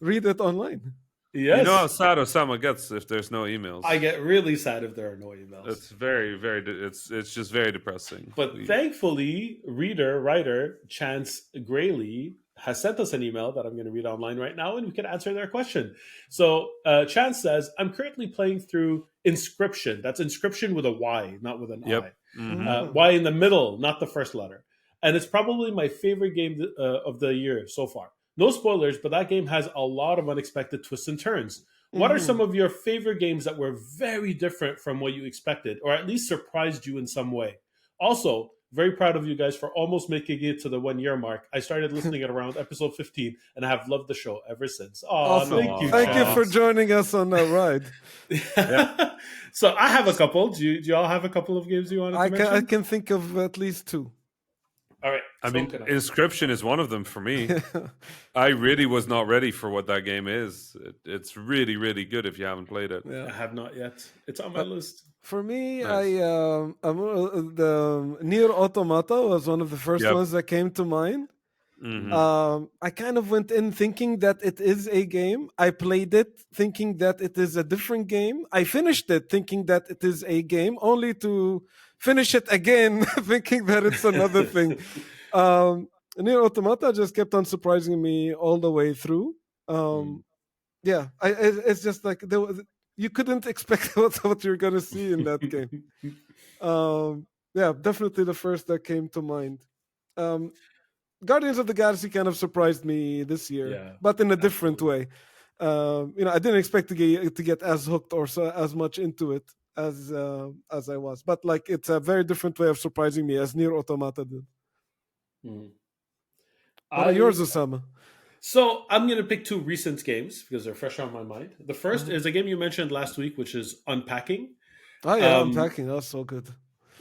read it online. Yes. You know how sad Osama gets if there's no emails. I get really sad if there are no emails. It's very, very. It's just very depressing. But thankfully, writer Chance Grayley has sent us an email that I'm going to read online right now, and we can answer their question. So Chance says, "I'm currently playing through Inscription. That's Inscription with a Y, not with an I. Mm-hmm. Y in the middle, not the first letter. And it's probably my favorite game of the year so far. No spoilers, but that game has a lot of unexpected twists and turns. What are some of your favorite games that were very different from what you expected, or at least surprised you in some way? Also, very proud of you guys for almost making it to the 1 year mark. I started listening at around episode 15, and I have loved the show ever since." Oh, awesome. Thank you for joining us on that ride. So I have a couple. Do you all have a couple of games you want to mention? I can think of at least two. All right. I mean, Inscription is one of them for me. I really was not ready for what that game is. It's really, really good if you haven't played it. Yeah. I have not yet. It's on my list. For me, the Nier Automata was one of the first ones that came to mind. Mm-hmm. I kind of went in thinking that it is a game. I played it thinking that it is a different game. I finished it thinking that it is a game, only to finish it again thinking that it's another thing. Nier Automata just kept on surprising me all the way through. It's just like you couldn't expect what you're gonna see in that game. Definitely the first that came to mind. Guardians of the Galaxy kind of surprised me this year, but in a different way. I didn't expect to get as hooked or as much into it as I was, but like it's a very different way of surprising me, as Nier Automata did. What are yours, Osama? So I'm going to pick two recent games because they're fresh on my mind. The first is a game you mentioned last week, which is Unpacking. Oh yeah, Unpacking. That was so good.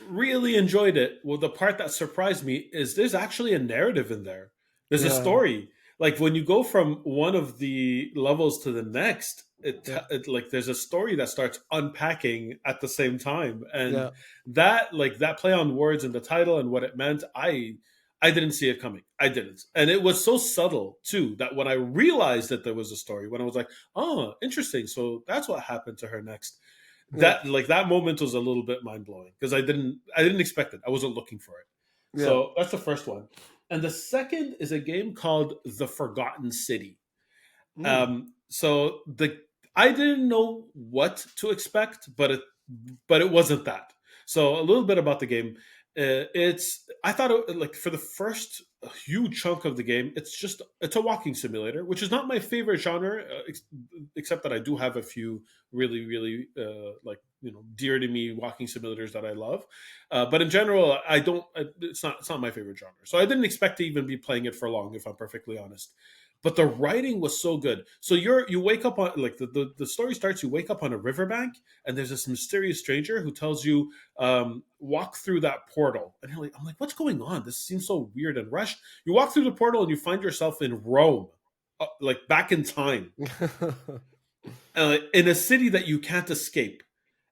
Really enjoyed it. Well, the part that surprised me is there's actually a narrative in there. There's a story. Like when you go from one of the levels to the next, it like there's a story that starts unpacking at the same time, and that play on words in the title and what it meant, I didn't see it coming. I didn't. And it was so subtle, too, that when I realized that there was a story, when I was like, oh, interesting. So that's what happened to her next. That moment was a little bit mind-blowing because I didn't expect it. I wasn't looking for it. Yeah. So that's the first one. And the second is a game called The Forgotten City. So I didn't know what to expect, but it wasn't that. So a little bit about the game. I thought like for the first huge chunk of the game, it's a walking simulator, which is not my favorite genre, except that I do have a few really like dear to me walking simulators that I love. But in general, I don't. It's not my favorite genre. So I didn't expect to even be playing it for long, if I'm perfectly honest. But the writing was so good. So you wake up on like the story starts. You wake up on a riverbank, and there's this mysterious stranger who tells you walk through that portal. And I'm like, what's going on? This seems so weird and rushed. You walk through the portal, and you find yourself in Rome, like back in time, in a city that you can't escape.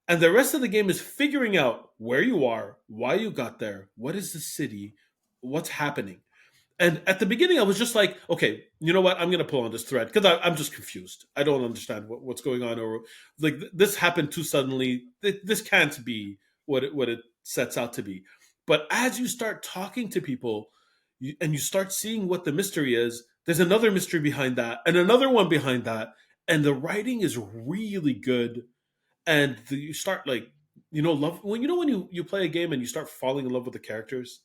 And the rest of the game is figuring out where you are, why you got there, what is the city, what's happening. And at the beginning, I was just like, okay, you know what? I'm going to pull on this thread because I'm just confused. I don't understand what's going on. Or like this happened too suddenly. This can't be what it sets out to be. But as you start talking to people and you start seeing what the mystery is, there's another mystery behind that and another one behind that. And the writing is really good. And you start like, love when you play a game and you start falling in love with the characters,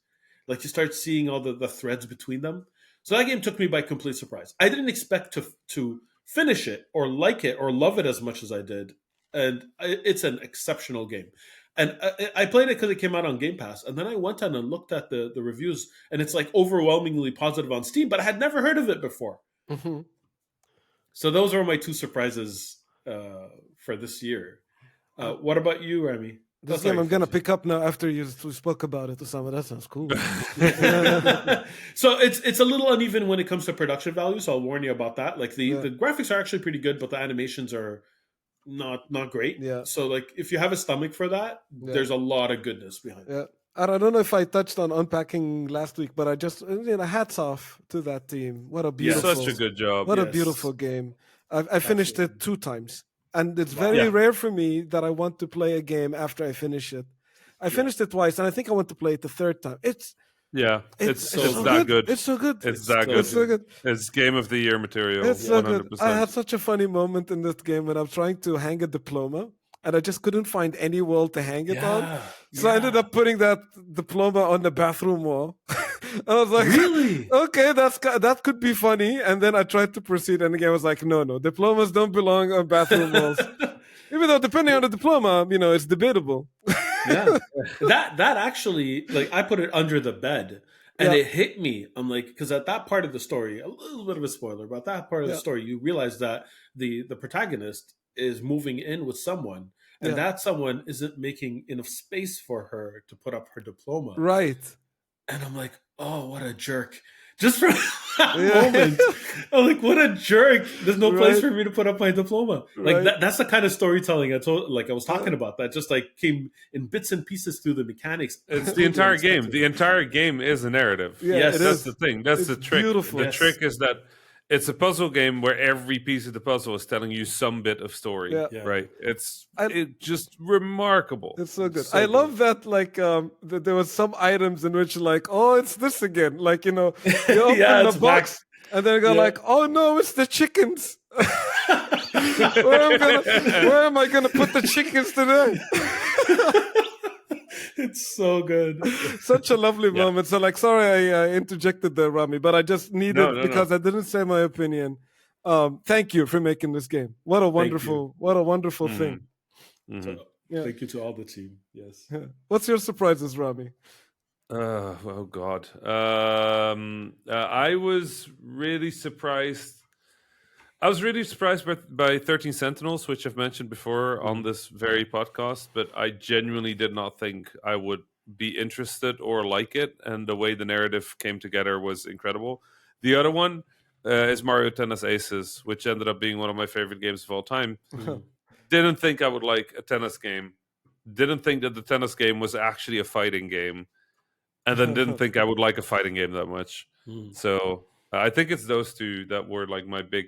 like you start seeing all the threads between them. So that game took me by complete surprise. I didn't expect to finish it or like it or love it as much as I did, and it's an exceptional game. And I played it because it came out on Game Pass, and then I went on and looked at the reviews, and it's like overwhelmingly positive on Steam. But I had never heard of it before. Mm-hmm. So those are my two surprises for this year. What about you, Remy? This game I'm going to pick up now after you spoke about it, Osama. That sounds cool. So it's a little uneven when it comes to production value, so I'll warn you about that. Like the graphics are actually pretty good, but the animations are not great. Yeah. So like if you have a stomach for that, there's a lot of goodness behind it. And I don't know if I touched on Unpacking last week, but I just, hats off to that team. What a beautiful, such a good job. What a beautiful game. I finished it 2 times. And it's very rare for me that I want to play a game after I finish it. I finished it twice, and I think I want to play it the third time. It's so that good. It's so good. It's that good. It's so good. It's game of the year material. It's so 100%. good. I had such a funny moment in this game when I was trying to hang a diploma, and I just couldn't find any wall to hang it on. So I ended up putting that diploma on the bathroom wall. I was like, really? Okay, that could be funny. And then I tried to proceed, and again, I was like, no, diplomas don't belong on bathroom walls. Even though, depending on the diploma, it's debatable. That actually, like, I put it under the bed, and it hit me. I'm like, because at that part of the story, a little bit of a spoiler, but that part of the story, you realize that the protagonist is moving in with someone, and that someone isn't making enough space for her to put up her diploma. Right. And I'm like, oh, what a jerk. Just for that moment, I'm like, what a jerk. There's no place for me to put up my diploma. Like, that's the kind of storytelling I was talking about. That just, like, came in bits and pieces through the mechanics. It's the entire game. The entire game is a narrative. Yes, that's the thing. That's the trick. Beautiful. The trick is that it's a puzzle game where every piece of the puzzle is telling you some bit of story, right? It's just remarkable. It's so good. I love that, like, that there was some items in which, like, oh, it's this again. Like, you open the box, and then you go like, oh, no, it's the chickens. Where am I gonna put the chickens today? It's so good. Such a lovely moment. So, like, sorry I interjected there, Rami, but I just needed because I didn't say my opinion. Thank you for making this game. What a wonderful thing. Mm-hmm. So, thank you to all the team. Yes. What's your surprises, Rami? Oh God. I was really surprised. I was really surprised by 13 Sentinels, which I've mentioned before on this very podcast, but I genuinely did not think I would be interested or like it, and the way the narrative came together was incredible. The other one is Mario Tennis Aces, which ended up being one of my favorite games of all time. Didn't think I would like a tennis game. Didn't think that the tennis game was actually a fighting game, and then didn't think I would like a fighting game that much. So I think it's those two that were like my big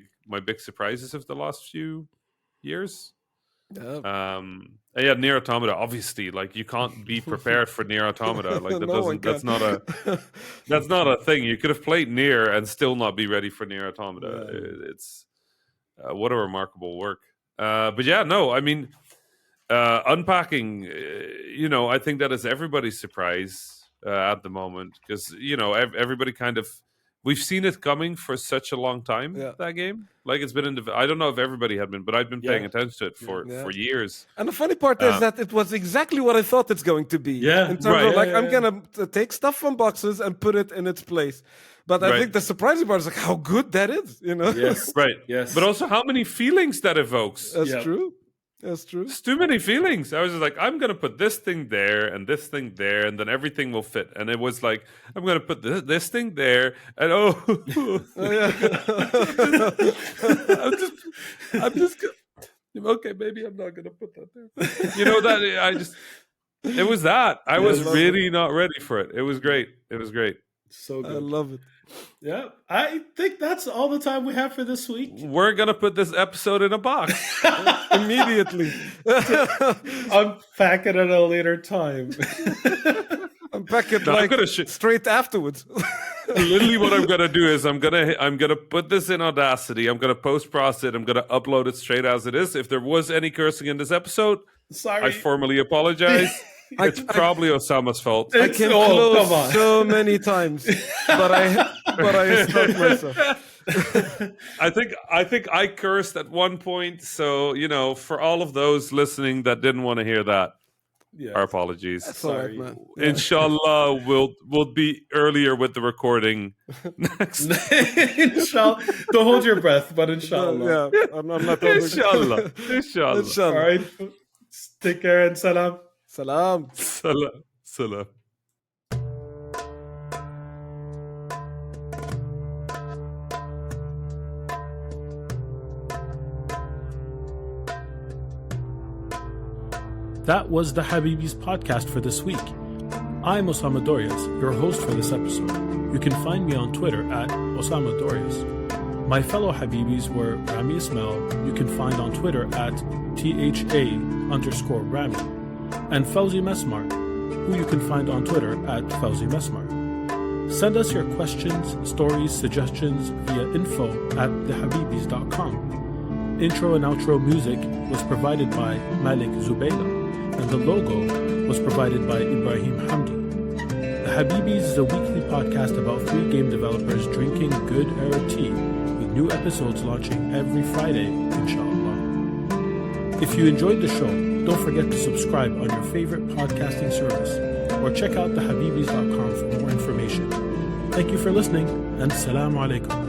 surprises of the last few years. And Nier Automata, obviously, like, you can't be prepared for Nier Automata. Like, that's not a thing. You could have played Nier and still not be ready for Nier Automata. What a remarkable work. But yeah, no, I mean, Unpacking, I think that is everybody's surprise at the moment, because, everybody kind of, we've seen it coming for such a long time, that game. Like, it's been I don't know if everybody had been, but I've been paying attention to it for years. And the funny part is that it was exactly what I thought it's going to be. Yeah. In terms of, I'm going to take stuff from boxes and put it in its place. But I think the surprising part is like how good that is, Yes. Right. Yes. But also how many feelings that evokes. That's true. That's true. It's too many feelings. I was just like, I'm going to put this thing there and this thing there, and then everything will fit. And it was like, I'm going to put this thing there, and I'm just okay, maybe I'm not going to put that there. It was that. I was really not ready for it. It was great. It was great. So good. I love it. Yeah, I think that's all the time we have for this week. We're going to put this episode in a box. Immediately. Unpack it at a later time. Unpack it straight afterwards. Literally what I'm going to do is I'm going to put this in Audacity. I'm going to post-process it. I'm going to upload it straight as it is. If there was any cursing in this episode, sorry. I formally apologize. It's probably Osama's fault. I can close so many times, but I stopped myself. I think I cursed at one point. So for all of those listening that didn't want to hear that, our apologies. That's all right, man. Inshallah, we'll be earlier with the recording next. Inshallah, don't hold your breath, but inshallah. Yeah, I'm not. Inshallah. All right, take care and salam. Salam. Salam. That was the Habibis podcast for this week. I'm Osama Dorias, your host for this episode. You can find me on Twitter at Osama Dorias. My fellow Habibis were Rami Ismail, you can find on Twitter at @THA_Rami, and Fauzi Mesmar, who you can find on Twitter at Fauzi Mesmar. Send us your questions, stories, suggestions via info@thehabibis.com. Intro and outro music was provided by Malik Zubayla, and the logo was provided by Ibrahim Hamdi. The Habibis is a weekly podcast about 3 game developers drinking good Arab tea, with new episodes launching every Friday, inshallah. If you enjoyed the show, don't forget to subscribe on your favorite podcasting service, or check out thehabibis.com for more information. Thank you for listening, and Assalamu alaikum.